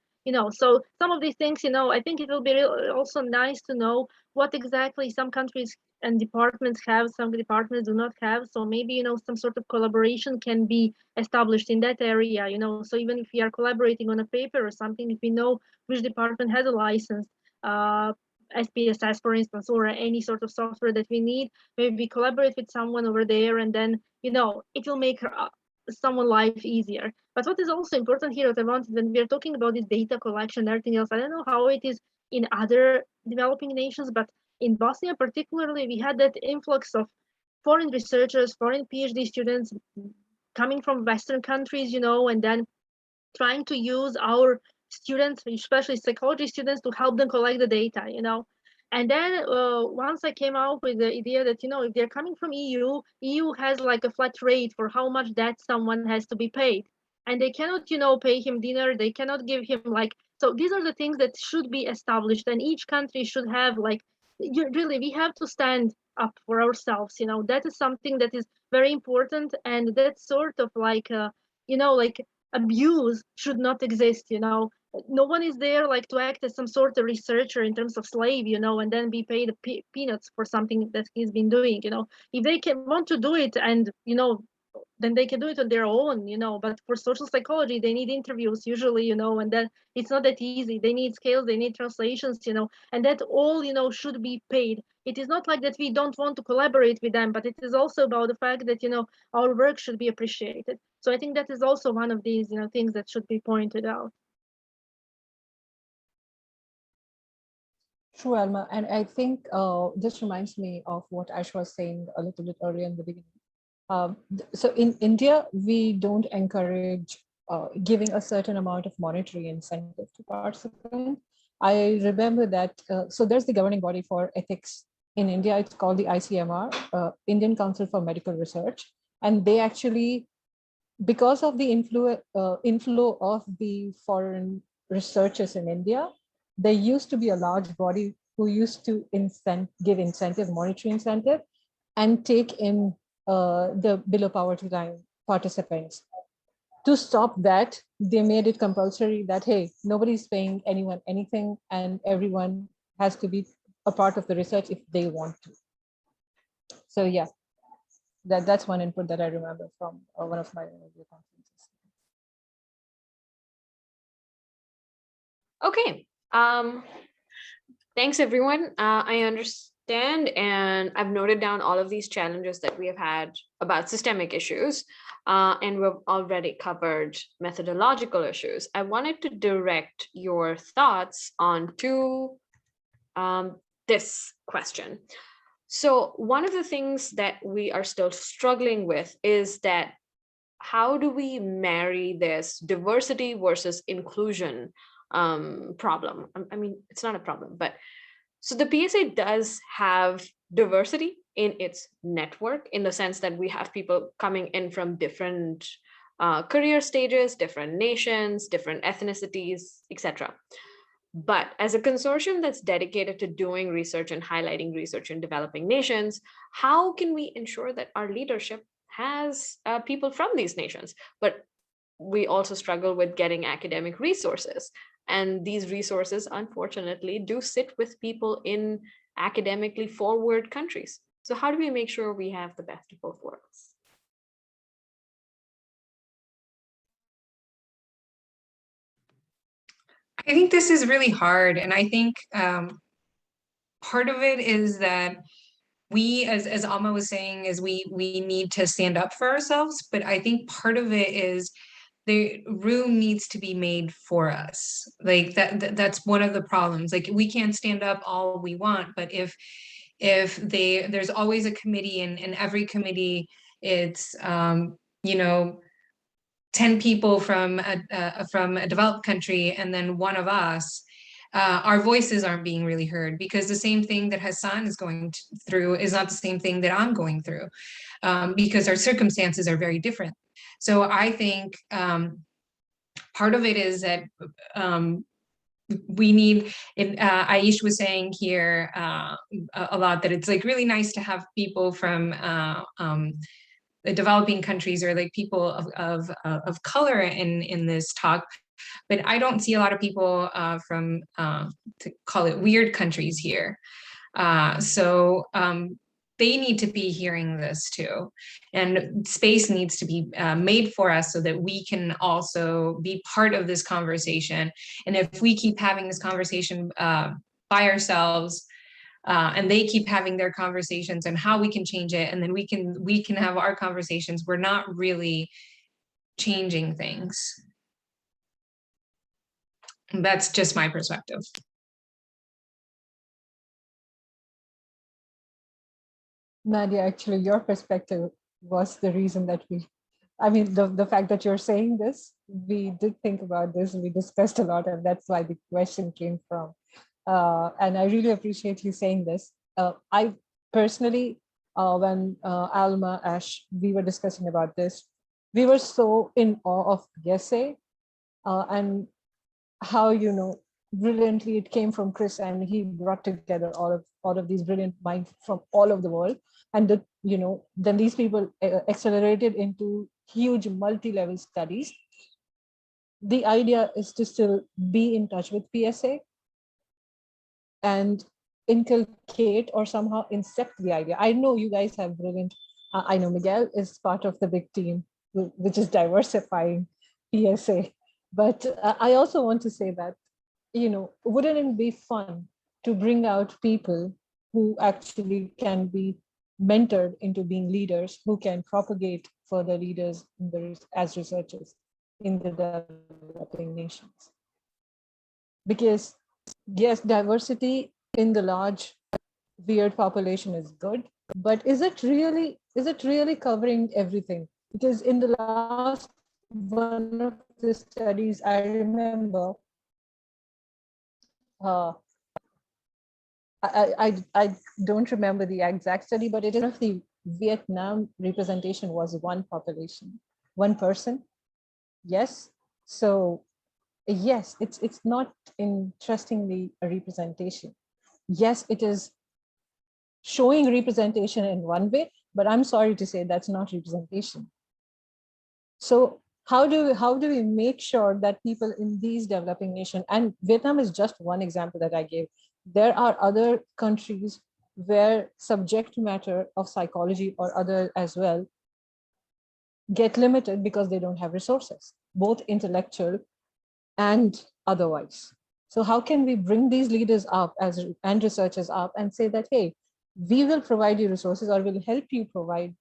So some of these things, I think it will be also nice to know what exactly some countries and departments have, some departments do not have. So maybe, some sort of collaboration can be established in that area, so even if we are collaborating on a paper or something, if we know which department has a license, SPSS, for instance, or any sort of software that we need, maybe we collaborate with someone over there, and then it will make someone life easier. But what is also important here, what I wanted, when we are talking about this data collection and everything else, I don't know how it is in other developing nations, but in Bosnia particularly, we had that influx of foreign researchers, foreign PhD students coming from Western countries, and then trying to use our students, especially psychology students, to help them collect the data, And then once I came out with the idea that, if they're coming from EU has like a flat rate for how much that someone has to be paid. And they cannot, pay him dinner. They cannot give him like, so these are the things that should be established. And each country should have like, really, we have to stand up for ourselves. That is something that is very important. And that sort of like, like abuse should not exist. No one is there like to act as some sort of researcher in terms of slave, and then be paid peanuts for something that he's been doing. If they can want to do it, and then they can do it on their own, but for social psychology they need interviews usually, and then it's not that easy. They need scales, they need translations, and that all should be paid. It is not like that we don't want to collaborate with them, but it is also about the fact that our work should be appreciated. So I think that is also one of these things that should be pointed out. True, Alma. And I think this reminds me of what Ash was saying a little bit earlier in the beginning. So in India, we don't encourage giving a certain amount of monetary incentive to participants. I remember that, so there's the governing body for ethics in India. It's called the ICMR, Indian Council for Medical Research. And they actually, because of the inflow of the foreign researchers in India, there used to be a large body who used to give incentive, monetary incentive, and take in the below poverty line participants. To stop that, they made it compulsory that, hey, nobody's paying anyone anything, and everyone has to be a part of the research if they want to. So yeah, that's one input that I remember from one of my earlier conferences. Okay. Thanks, everyone. I understand, and I've noted down all of these challenges that we have had about systemic issues, and we've already covered methodological issues. I wanted to direct your thoughts onto this question. So one of the things that we are still struggling with is that how do we marry this diversity versus inclusion problem? I mean, it's not a problem, but so the PSA does have diversity in its network, in the sense that we have people coming in from different career stages, different nations, different ethnicities, etc. But as a consortium that's dedicated to doing research and highlighting research in developing nations, how can we ensure that our leadership has people from these nations? But we also struggle with getting academic resources. And these resources, unfortunately, do sit with people in academically forward countries. So how do we make sure we have the best of both worlds? I think this is really hard. And I think part of it is that we, as Alma was saying, is we need to stand up for ourselves. But I think part of it is the room needs to be made for us. Like that's one of the problems. Like we can't stand up all we want, but if there's always a committee, and in every committee it's 10 people from a developed country and then one of us, our voices aren't being really heard, because the same thing that Hassan is going through is not the same thing that I'm going through, because our circumstances are very different. So I think part of it is that we need, Aish was saying here a lot, that it's like really nice to have people from the developing countries, or like people of color in this talk. But I don't see a lot of people from, to call it, weird countries here. So they need to be hearing this too. And space needs to be made for us so that we can also be part of this conversation. And if we keep having this conversation by ourselves, and they keep having their conversations and how we can change it, and then we can have our conversations, we're not really changing things. That's just my perspective. Nadia, actually, your perspective was the reason that the fact that you're saying this, we did think about this, we discussed a lot, and that's why the question came from. And I really appreciate you saying this. I personally, when Alma, Ash, we were discussing about this, we were so in awe of PSA and how, brilliantly it came from Chris, and he brought together all of these brilliant minds from all over the world. And then these people accelerated into huge multi-level studies. The idea is to still be in touch with PSA and inculcate or somehow incept the idea. I know you guys have brilliant, I know Miguel is part of the big team, which is diversifying PSA. But I also want to say that, wouldn't it be fun to bring out people who actually can be mentored into being leaders, who can propagate further leaders as researchers in the developing nations? Because yes, diversity in the large weird population is good, but is it really covering everything? Because in the last one of the studies, I remember I don't remember the exact study, but it is of the Vietnam representation was one population, one person. Yes. So yes, it's not interestingly a representation. Yes, it is showing representation in one way, but I'm sorry to say that's not representation. So how do we make sure that people in these developing nations, and Vietnam is just one example that I gave, there are other countries where subject matter of psychology or other as well get limited because they don't have resources, both intellectual and otherwise. So how can we bring these leaders up and researchers up and say that, hey, we will provide you resources, or will help you provide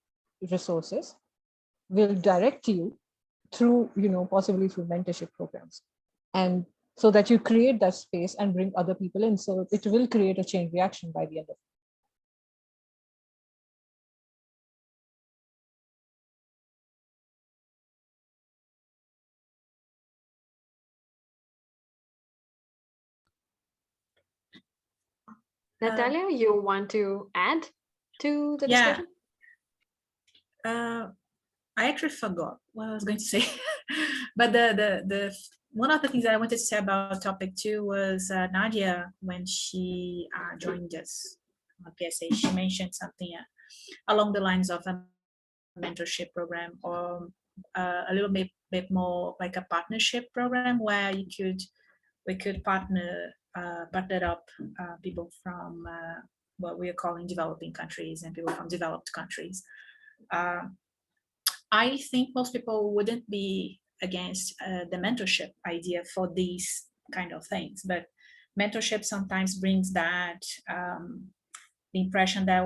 resources, will direct you through, possibly through mentorship programs, and so that you create that space and bring other people in. So it will create a chain reaction by the end of it. Natalia, you want to add to the discussion? I actually forgot what I was going to say, but the one of the things that I wanted to say about topic 2 was Nadia, when she joined us on PSA, she mentioned something along the lines of a mentorship program, or a little bit more like a partnership program where we could partner up people from what we are calling developing countries and people from developed countries. I think most people wouldn't be against the mentorship idea for these kind of things, but mentorship sometimes brings that the impression that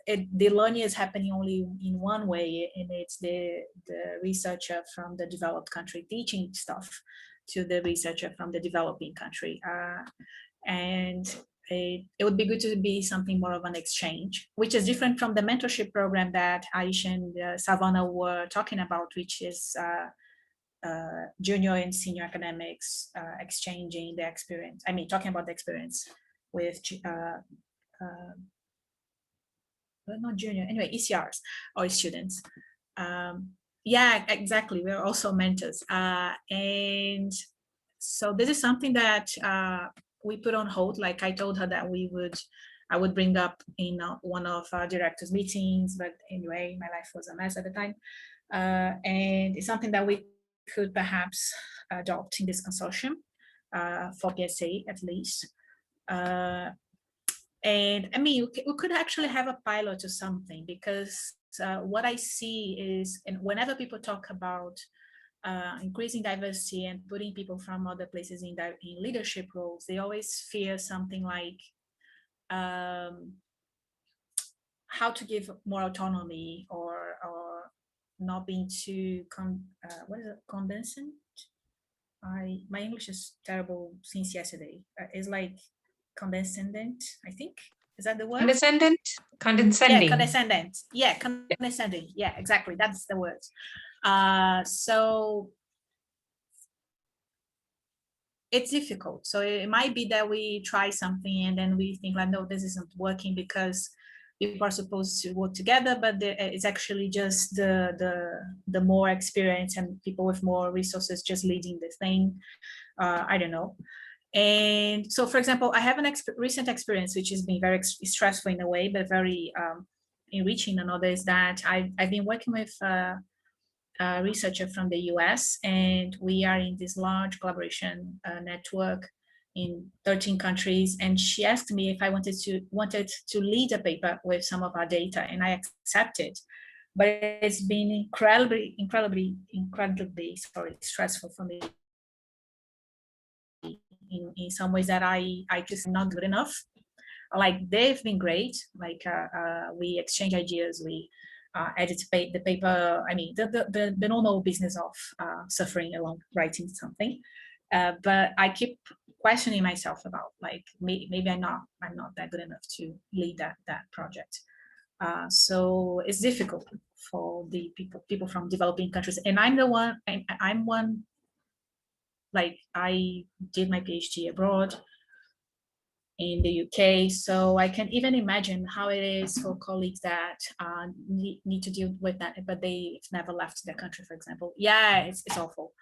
the learning is happening only in one way, and it's the researcher from the developed country teaching stuff to the researcher from the developing country. And it would be good to be something more of an exchange, which is different from the mentorship program that Aish and Savannah were talking about, which is junior and senior academics exchanging the experience. I mean, talking about the experience with well, not junior, anyway, ECRs or students. Yeah, exactly. We're also mentors. And so this is something that we put on hold. Like I told her that I would bring up in one of our directors' meetings, but anyway, my life was a mess at the time. And it's something that we could perhaps adopt in this consortium for PSA at least. And I mean, we could actually have a pilot or something, because what I see is, and whenever people talk about increasing diversity and putting people from other places in leadership roles, they always fear something like how to give more autonomy or not being too what is it, condescending? My English is terrible since yesterday. It's like condescendent, I think. Is that the word? Condescendent? Condescending. Yeah, condescendent. Yeah, condescending. Yeah, exactly. That's the word. So it's difficult. So it might be that we try something and then we think like, no, this isn't working because people are supposed to work together, but it's actually just the more experience and people with more resources just leading the thing. I don't know. And so, for example, I have an recent experience, which has been very stressful in a way, but very enriching. Another is that I've been working with a researcher from the US, and we are in this large collaboration network in 13 countries. And she asked me if I wanted to lead a paper with some of our data, and I accepted. But it's been incredibly stressful for me. In some ways that I just not good enough. Like they've been great. Like we exchange ideas, we edit the paper. I mean the normal business of suffering along writing something. But I keep questioning myself about like maybe I'm not that good enough to lead that project. So it's difficult for the people from developing countries, and I'm one. Like I did my PhD abroad in the UK, so I can even imagine how it is for colleagues that need to deal with that, but they've never left their country, for example. Yeah, it's awful.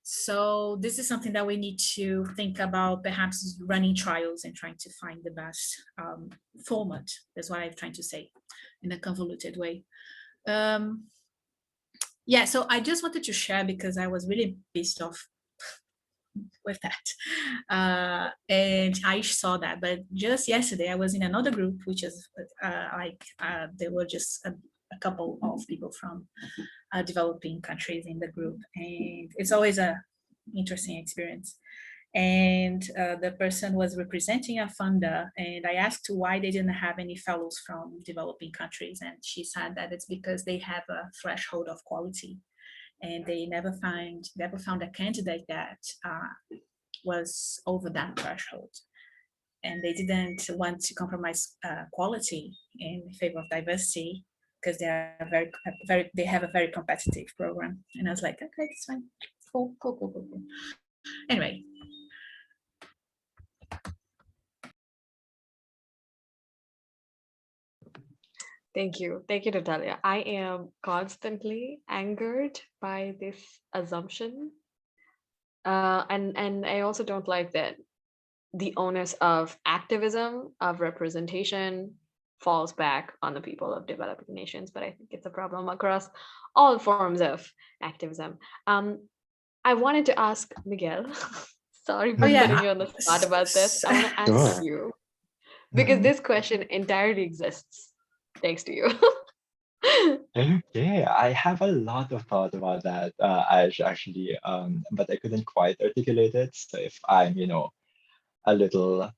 So this is something that we need to think about, perhaps running trials and trying to find the best format. That's what I'm trying to say in a convoluted way. Yeah, so I just wanted to share because I was really pissed off with that, and I saw that. But just yesterday I was in another group, which is there were just a couple of people from developing countries in the group, and it's always a interesting experience. And the person was representing a funder, and I asked why they didn't have any fellows from developing countries, and she said that it's because they have a threshold of quality, and they never found a candidate that was over that threshold, and they didn't want to compromise quality in favor of diversity because they have a very competitive program. And I was like, okay, it's fine, cool. Anyway. Thank you, Natalia. I am constantly angered by this assumption, and I also don't like that the onus of activism, of representation, falls back on the people of developing nations. But I think it's a problem across all forms of activism. I wanted to ask Miguel. Sorry for putting you on the spot about this. I want to ask you, because this question entirely exists thanks to you. Okay, I have a lot of thought about that, actually, but I couldn't quite articulate it. So if I'm, a little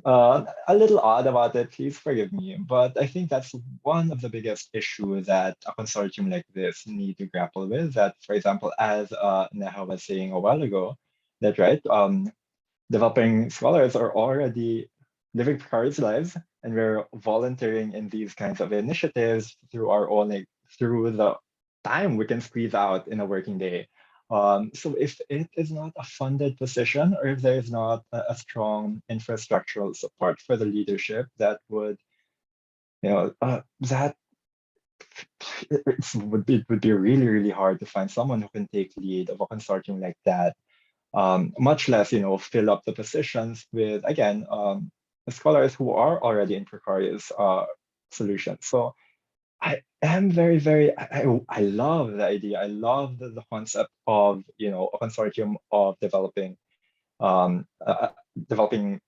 odd about it, please forgive me. But I think that's one of the biggest issues that a consortium like this need to grapple with. That, for example, as Neha was saying a while ago, that developing scholars are already living precarious lives, and we're volunteering in these kinds of initiatives through our own, like, through the time we can squeeze out in a working day. So if it is not a funded position, or if there is not a strong infrastructural support for the leadership, that would, that would be really, really hard to find someone who can take lead of a consortium like that. Much less, fill up the positions with, again, scholars who are already in precarious solutions. So I am very, very, I love the idea. I love the concept of, a consortium of developing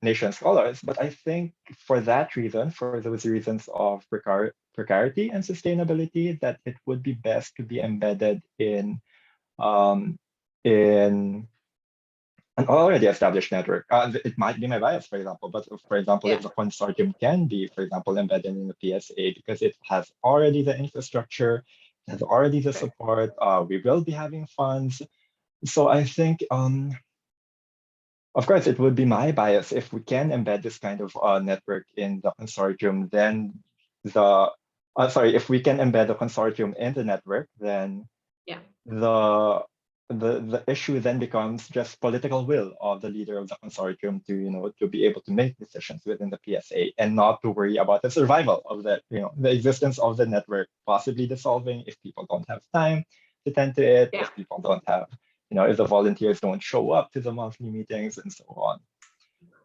nation scholars. But I think for that reason, for those reasons of precarity and sustainability, that it would be best to be embedded in an already established network. It might be my bias, for example, but for example, if the consortium can be, for example, embedded in the PSA because it has already the infrastructure, it has already the support, we will be having funds. So I think, of course, it would be my bias if we can embed this kind of network in the consortium, then if we can embed the consortium in the network, then the issue then becomes just political will of the leader of the consortium to be able to make decisions within the PSA and not to worry about the survival of the existence of the network possibly dissolving if people don't have time to tend to it, if people don't have, if the volunteers don't show up to the monthly meetings and so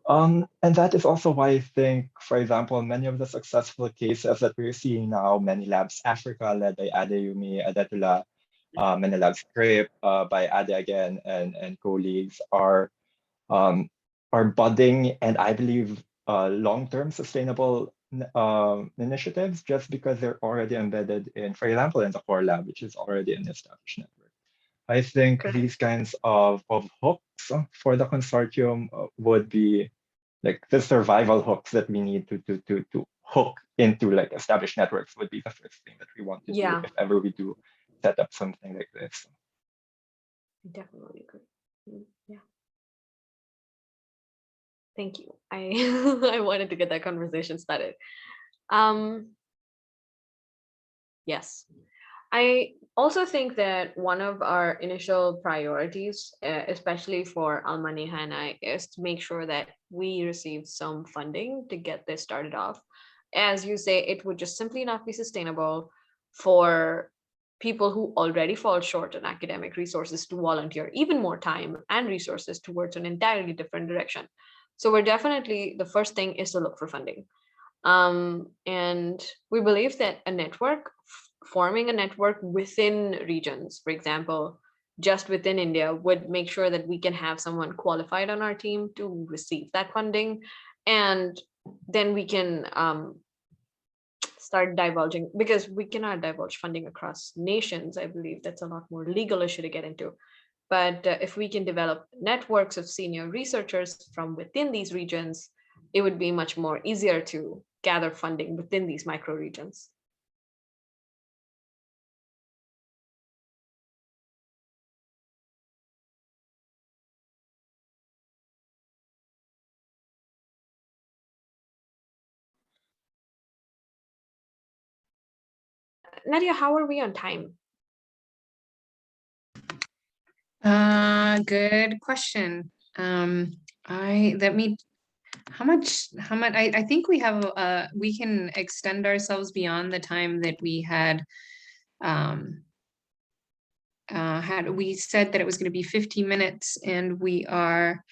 on. And that is also why I think, for example, many of the successful cases that we're seeing now, Many Labs Africa, led by Adeyemi Adetula, Many Labs Script by Ade again and colleagues are budding and I believe long-term sustainable initiatives just because they're already embedded in, for example, in the core lab, which is already an established network. I think these kinds of hooks for the consortium would be like the survival hooks that we need to hook into like established networks would be the first thing that we want to do if ever we do set up something like this. Definitely agree. Yeah. Thank you. I wanted to get that conversation started. Yes. I also think that one of our initial priorities, especially for Alma, Neha, and I, is to make sure that we receive some funding to get this started off. As you say, it would just simply not be sustainable for people who already fall short in academic resources to volunteer even more time and resources towards an entirely different direction. So we're definitely, the first thing is to look for funding. And we believe that forming a network within regions, for example, just within India, would make sure that we can have someone qualified on our team to receive that funding. And then we can start divulging, because we cannot divulge funding across nations. I believe that's a lot more legal issue to get into. But if we can develop networks of senior researchers from within these regions, it would be much more easier to gather funding within these micro regions. Nadia, how are we on time? Good question. I think we have, we can extend ourselves beyond the time that we had, we said that it was going to be 50 minutes and we are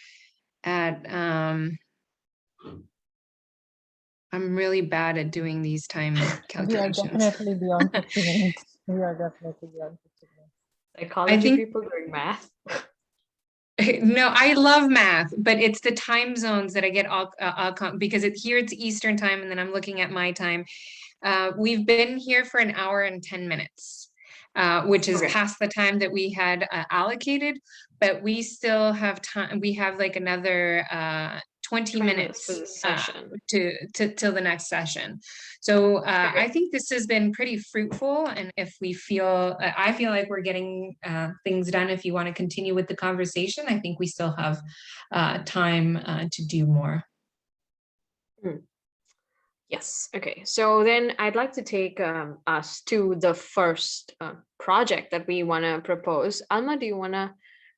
at, I'm really bad at doing these time calculations. We are definitely beyond 50 minutes. We are definitely beyond 50 minutes. Psychology people doing math. No, I love math, but it's the time zones that I get all because here it's Eastern time and then I'm looking at my time. We've been here for an hour and 10 minutes, which is past the time that we had allocated, but we still have time. We have like another 20 minutes for the session till the next session. So I think this has been pretty fruitful, and if we feel, I feel like we're getting things done. If you want to continue with the conversation, I think we still have time to do more. Yes. Okay. So then I'd like to take us to the first project that we want to propose. Alma, do you want to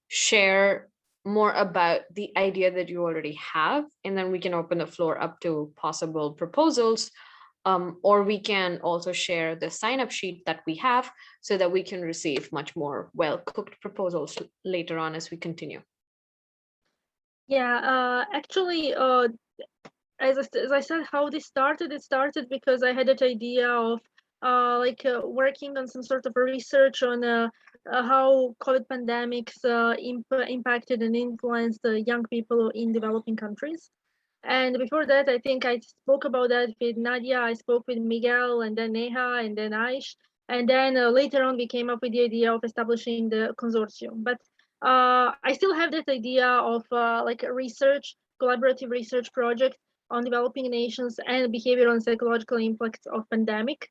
share more about the idea that you already have? And then we can open the floor up to possible proposals. Or we can also share the sign-up sheet that we have so that we can receive much more well-cooked proposals later on as we continue. Yeah, actually, as I said, how this started, it started because I had that idea of working on some sort of a research on how COVID pandemics impacted and influenced young people in developing countries. And before that, I think I spoke about that with Nadia, I spoke with Miguel, and then Neha, and then Aish. And then later on, we came up with the idea of establishing the consortium. But I still have that idea of like a collaborative research project on developing nations and behavioral and psychological impacts of pandemic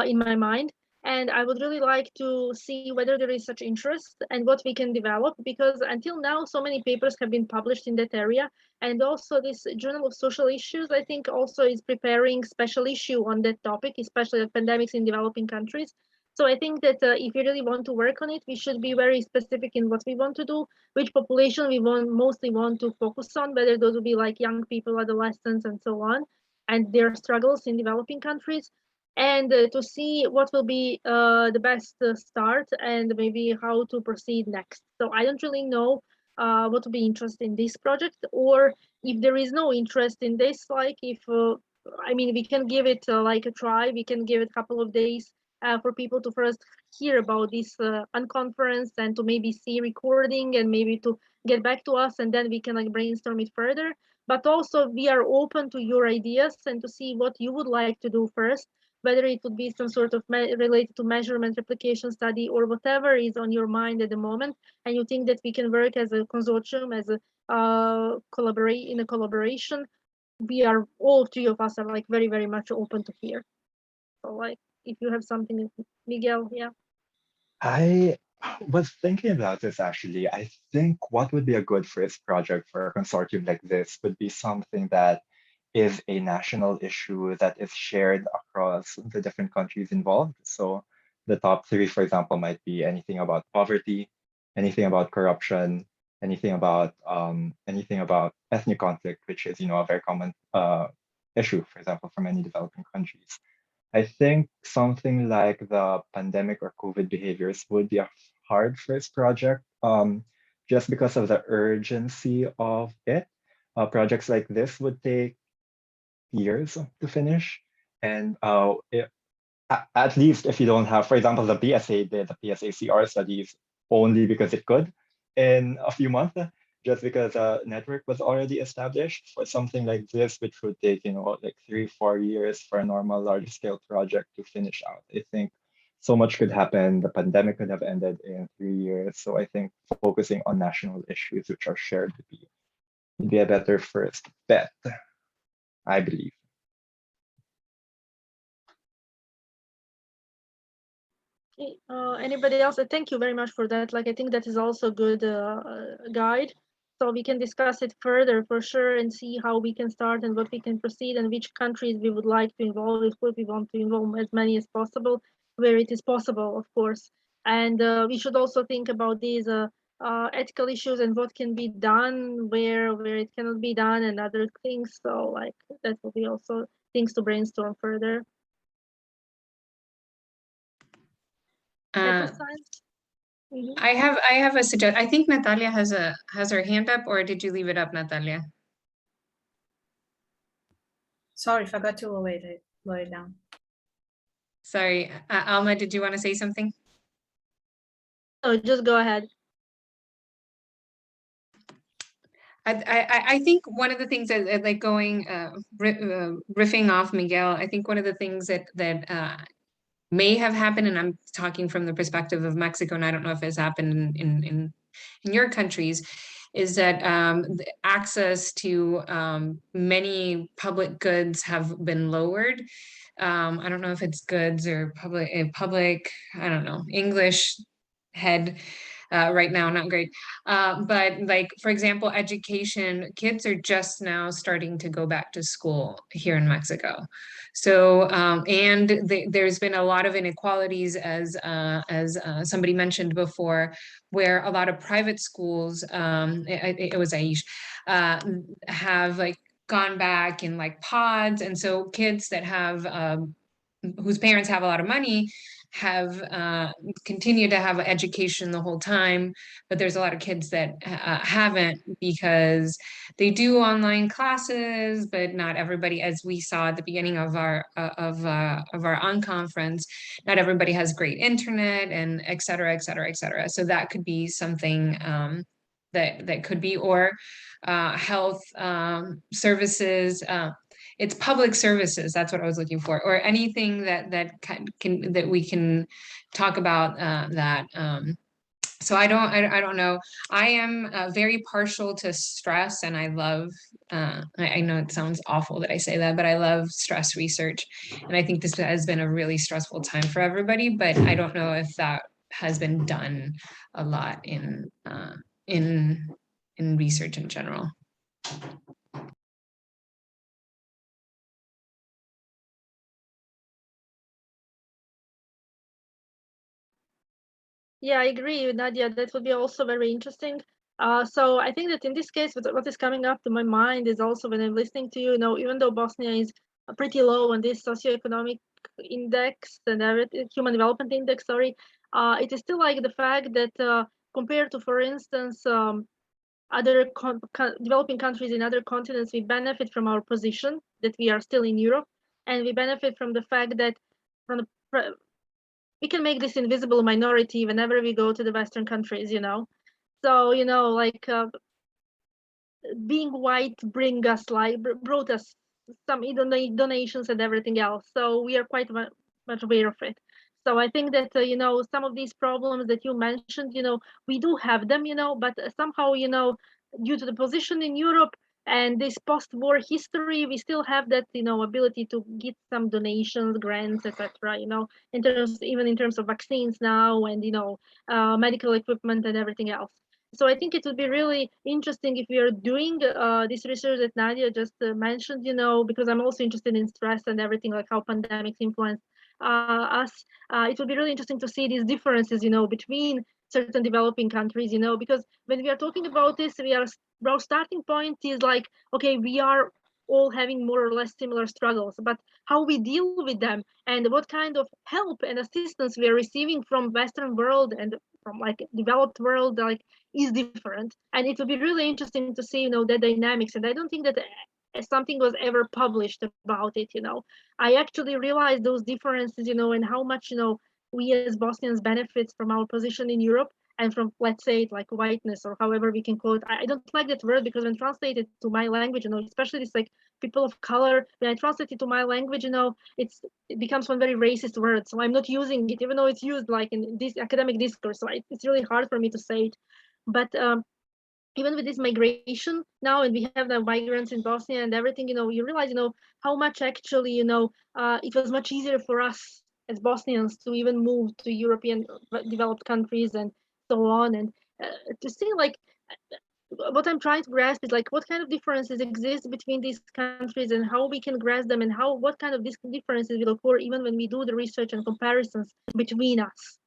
in my mind. And I would really like to see whether there is such interest and what we can develop, because until now, so many papers have been published in that area. And also this Journal of Social Issues, I think, also is preparing special issue on that topic, especially of pandemics in developing countries. So I think that if we really want to work on it, we should be very specific in what we want to do, which population we mostly want to focus on, whether those will be like young people, adolescents, and so on, and their struggles in developing countries, and to see what will be the best start and maybe how to proceed next. So I don't really know what will be interest in this project, or if there is no interest in this, like if I mean, we can give it like a try. We can give it a couple of days for people to first hear about this unconference and to maybe see recording and maybe to get back to us, and then we can like brainstorm it further. But also we are open to your ideas and to see what you would like to do first, whether it would be some sort of related to measurement replication study or whatever is on your mind at the moment, and you think that we can work as a consortium, as a collaboration. We are, all three of us are like very, very much open to hear. So like, if you have something, Miguel, yeah. I was thinking about this actually. I think what would be a good first project for a consortium like this would be something that is a national issue that is shared across the different countries involved. So the top three, for example, might be anything about poverty, anything about corruption, anything about ethnic conflict, which is a very common issue, for example, for many developing countries. I think something like the pandemic or COVID behaviors would be a hard first project, just because of the urgency of it. Projects like this would take years to finish. And at least if you don't have, for example, the PSA did the PSACR studies only because it could in a few months, just because a network was already established. For something like this, which would take, like 3-4 years for a normal large scale project to finish out. I think so much could happen. The pandemic could have ended in 3 years. So I think focusing on national issues which are shared would be a better first bet, I believe. Okay, anybody else? Thank you very much for that. Like, I think that is also a good guide. So we can discuss it further for sure and see how we can start and what we can proceed and which countries we would like to involve, if we want to involve as many as possible, where it is possible, of course. And we should also think about these ethical issues and what can be done, where it cannot be done, and other things. So like that will be also things to brainstorm further. I have a suggestion. I think Natalia has her hand up, or did you leave it up, Natalia? Sorry, forgot to lower it down. Sorry, Alma, did you want to say something? Oh, just go ahead. I think one of the things that like going riffing off Miguel, I think one of the things that may have happened, and I'm talking from the perspective of Mexico, and I don't know if it's happened in your countries, is that the access to many public goods have been lowered. I don't know if it's goods or public, I don't know, English head. right now, not great. But like, for example, education, kids are just now starting to go back to school here in Mexico. So, and there's been a lot of inequalities, as somebody mentioned before, where a lot of private schools, it was Aish, have like gone back in like pods. And so kids that have, whose parents have a lot of money have continued to have education the whole time, but there's a lot of kids that haven't, because they do online classes, but not everybody, as we saw at the beginning of our unconference, not everybody has great internet, and et cetera, et cetera, et cetera. So that could be something that could be, or health services. It's public services. That's what I was looking for, or anything that we can talk about that. So I don't know. I am very partial to stress, and I love. I know it sounds awful that I say that, but I love stress research, and I think this has been a really stressful time for everybody. But I don't know if that has been done a lot in research in general. Yeah, I agree with Nadia. That would be also very interesting. So I think that in this case, what is coming up to my mind is also when I'm listening to you, even though Bosnia is pretty low on this socioeconomic index and everything, human development index, sorry, it is still like the fact that compared to, for instance, other developing countries in other continents, we benefit from our position that we are still in Europe, and we benefit from the fact that from the we can make this invisible minority whenever we go to the Western countries, So, like being white brought us some donations and everything else. So we are quite much aware of it. So I think that, some of these problems that you mentioned, we do have them, but somehow, due to the position in Europe and this post-war history, we still have that, ability to get some donations, grants, etc. Even in terms of vaccines now, and medical equipment and everything else. So I think it would be really interesting if we are doing this research that Nadia just mentioned, because I'm also interested in stress and everything, like how pandemics influence us. It would be really interesting to see these differences, between certain developing countries, because when we are talking about this, our starting point is like, okay, we are all having more or less similar struggles, but how we deal with them and what kind of help and assistance we are receiving from Western world and from like developed world, like, is different. And it will be really interesting to see, the dynamics. And I don't think that something was ever published about it. I actually realized those differences, and how much, we as Bosnians benefit from our position in Europe and from, let's say, like whiteness, or however we can call it. I don't like that word, because when translated to my language, especially this like people of color, when I translate it to my language, it becomes one very racist word. So I'm not using it, even though it's used like in this academic discourse. So it's really hard for me to say it. But even with this migration now, and we have the migrants in Bosnia and everything, you realize, how much actually, it was much easier for us as Bosnians to even move to European developed countries and so on. And to see, like, what I'm trying to grasp is like what kind of differences exist between these countries and how we can grasp them, and what kind of these differences will occur even when we do the research and comparisons between us,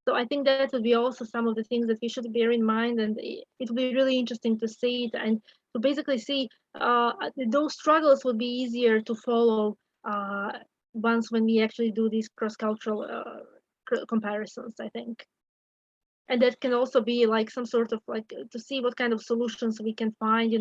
So I think that would be also some of the things that we should bear in mind, and it will be really interesting to see it and to basically see those struggles would be easier to follow once when we actually do these cross-cultural comparisons, I think. And that can also be like some sort of like to see what kind of solutions we can find,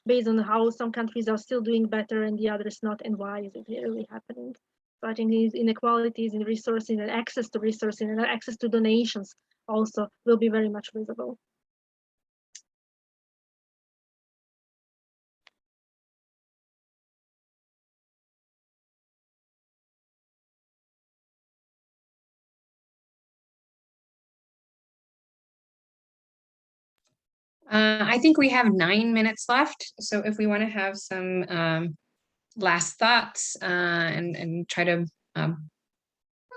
based on how some countries are still doing better and the others not, and why is it really happening. So I think these inequalities in resources and access to resources and access to donations also will be very much visible. I think we have 9 minutes left. So if we want to have some last thoughts and try to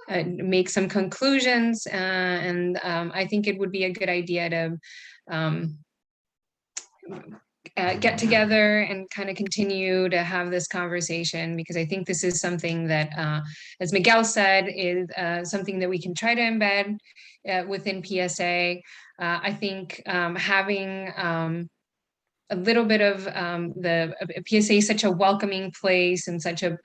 make some conclusions, and I think it would be a good idea to get together and kind of continue to have this conversation, because I think this is something that, as Miguel said, is something that we can try to embed within PSA. I think having a little bit of the PSA is such a welcoming place and such a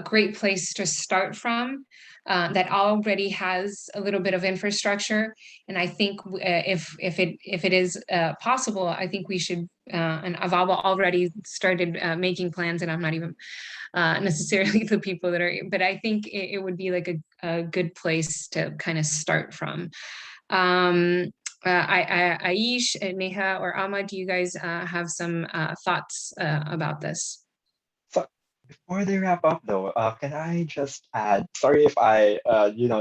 great place to start from, that already has a little bit of infrastructure. And I think if it is possible, I think we should, and I've already started making plans, and I'm not even necessarily the people that are, but I think it would be like a good place to kind of start from. Aish, Neha, or Alma, do you guys have some thoughts about this? So before they wrap up though, can I just add, sorry if I,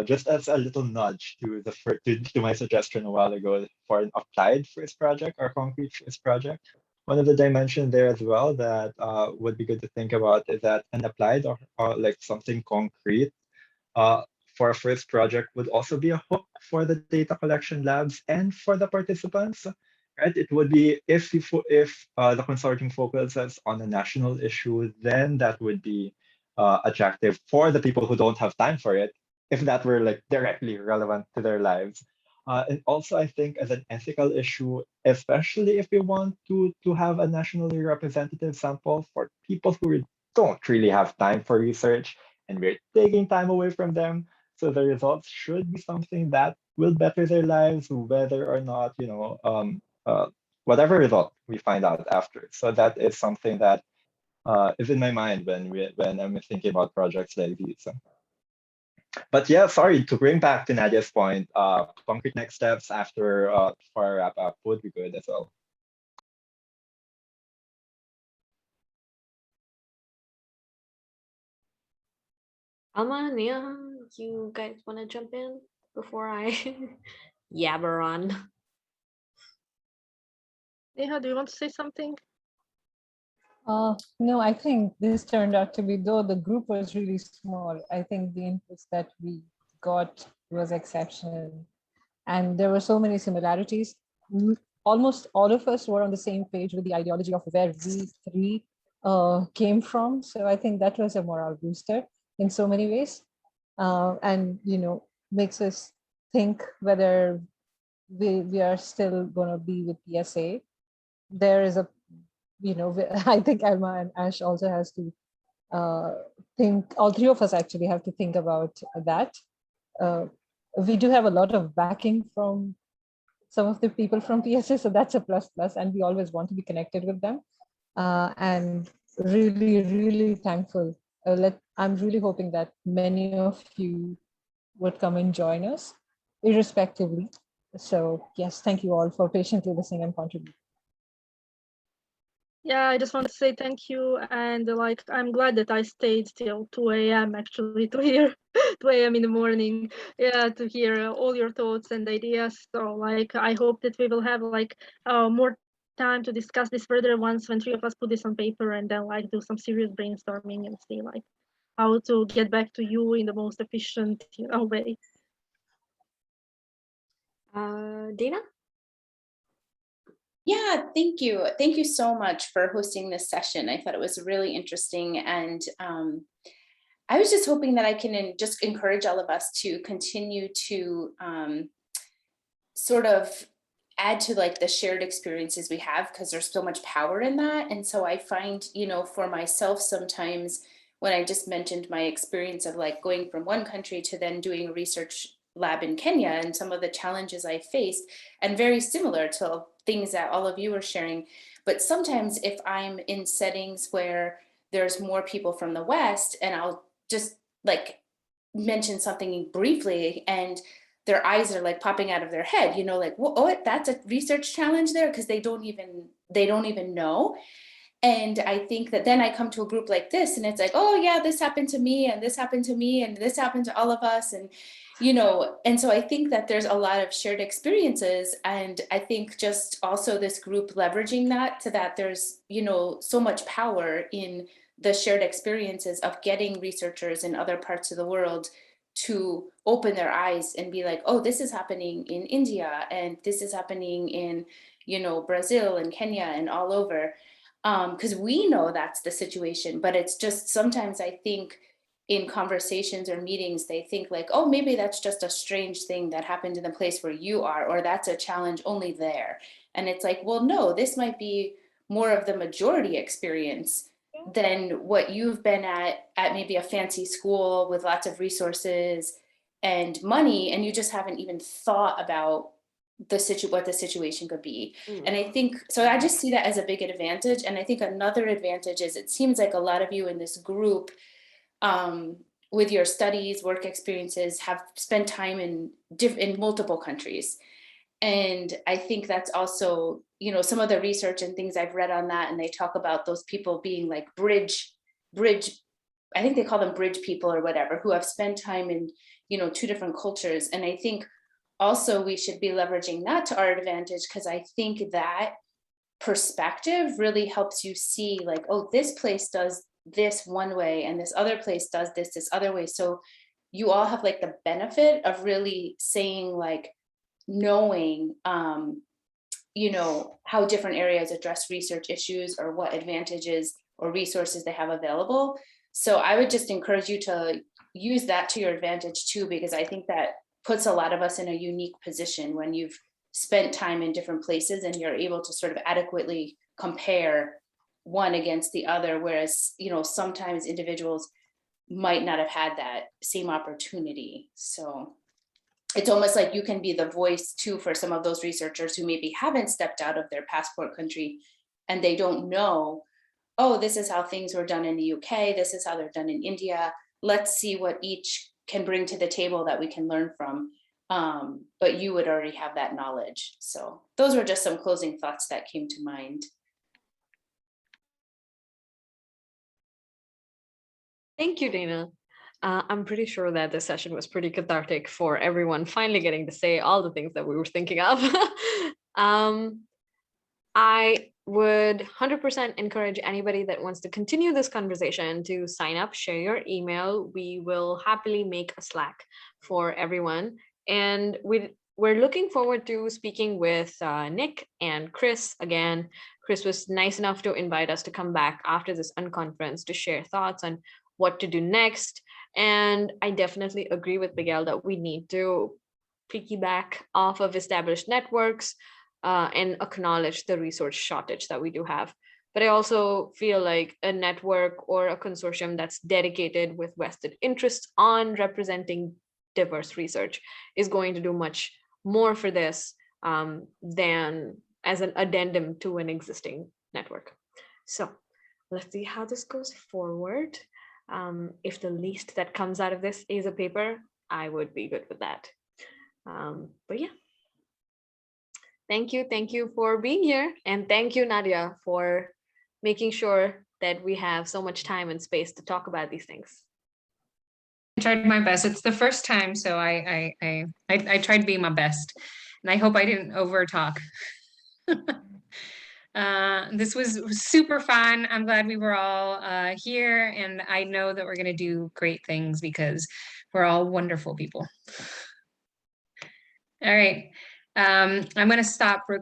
just as a little nudge to to my suggestion a while ago for an applied first project or concrete first project. One of the dimensions there as well that would be good to think about is that an applied or like something concrete for a first project would also be a hook for the data collection labs and for the participants, right? It would be if the consortium focuses on a national issue, then that would be attractive for the people who don't have time for it, if that were like directly relevant to their lives. And also, I think as an ethical issue, especially if we want to have a nationally representative sample for people who don't really have time for research and we're taking time away from them. So the results should be something that will better their lives, whether or not, whatever result we find out after. So that is something that is in my mind when I'm thinking about projects like these. But yeah, sorry, to bring back to Nadia's point, concrete next steps after for our wrap up would be good as well. Alma, Neha, you guys want to jump in before I yabber on? Neha, do you want to say something? No, I think this turned out to be, though the group was really small, I think the inputs that we got was exceptional. And there were so many similarities. Almost all of us were on the same page with the ideology of where we three came from. So I think that was a morale booster in so many ways. And, makes us think whether we are still going to be with PSA. There is a, I think Alma and Ash also has to think, all three of us actually have to think about that. We do have a lot of backing from some of the people from PSA, so that's a plus, and we always want to be connected with them. And really, really thankful. I'm really hoping that many of you would come and join us, irrespectively. So yes, thank you all for patiently listening and contributing. Yeah, I just want to say thank you, and I'm glad that I stayed till 2 a.m. actually to hear 2 a.m. in the morning, yeah, to hear all your thoughts and ideas. So I hope that we will have more time to discuss this further once when three of us put this on paper, and then do some serious brainstorming and see how to get back to you in the most efficient way. Dina? Yeah, thank you. Thank you so much for hosting this session. I thought it was really interesting. And I was just hoping that I can just encourage all of us to continue to sort of add to the shared experiences we have, because there's so much power in that. And so I find, for myself, sometimes when I just mentioned my experience of going from one country to then doing a research lab in Kenya and some of the challenges I faced, and very similar to things that all of you are sharing. But sometimes if I'm in settings where there's more people from the West, and I'll just mention something briefly and their eyes are popping out of their head, oh, that's a research challenge there, because they don't even know. And I think that then I come to a group like this and it's oh yeah, this happened to me and this happened to me and this happened to all of us. And, and so I think that there's a lot of shared experiences. And I think just also this group leveraging that, so that there's, so much power in the shared experiences of getting researchers in other parts of the world to open their eyes and be like, oh, this is happening in India, and this is happening in, you know, Brazil and Kenya and all over. Because we know that's the situation, but it's just sometimes I think in conversations or meetings, they think like, oh, maybe that's just a strange thing that happened in the place where you are, or that's a challenge only there. And it's like, well, no, this might be more of the majority experience than what you've been at maybe a fancy school with lots of resources and money, and you just haven't even thought about what the situation could be. And I think, so I just see that as a big advantage. And I think another advantage is it seems like a lot of you in this group, with your studies, work experiences, have spent time in multiple countries. And I think that's also, you know, some of the research and things I've read on that, and they talk about those people being like bridge, I think they call them bridge people or whatever, who have spent time in, you know, 2 different cultures. And I think also we should be leveraging that to our advantage, because I think that perspective really helps you see like, oh, this place does this one way and this other place does this other way. So you all have like the benefit of really saying like, knowing, you know, how different areas address research issues or what advantages or resources they have available. So I would just encourage you to use that to your advantage too, because I think that puts a lot of us in a unique position when you've spent time in different places and you're able to sort of adequately compare one against the other. Whereas, you know, sometimes individuals might not have had that same opportunity. So it's almost like you can be the voice too for some of those researchers who maybe haven't stepped out of their passport country and they don't know, oh, this is how things were done in the UK, this is how they're done in India. Let's see what each can bring to the table that we can learn from. But you would already have that knowledge. So those were just some closing thoughts that came to mind. Thank you, Dana. I'm pretty sure that this session was pretty cathartic for everyone finally getting to say all the things that we were thinking of. I would 100% encourage anybody that wants to continue this conversation to sign up, share your email. We will happily make a Slack for everyone. And we're looking forward to speaking with Nick and Chris again. Chris was nice enough to invite us to come back after this unconference to share thoughts on what to do next. And I definitely agree with Miguel that we need to piggyback off of established networks and acknowledge the resource shortage that we do have. But I also feel like a network or a consortium that's dedicated with vested interests on representing diverse research is going to do much more for this than as an addendum to an existing network. So let's see how this goes forward. If the least that comes out of this is a paper, I would be good with that. But yeah. Thank you for being here. And thank you, Nadia, for making sure that we have so much time and space to talk about these things. I tried my best. It's the first time, so I tried being my best, and I hope I didn't over talk. This was super fun. I'm glad we were all here, and I know that we're going to do great things because we're all wonderful people. All right. I'm going to stop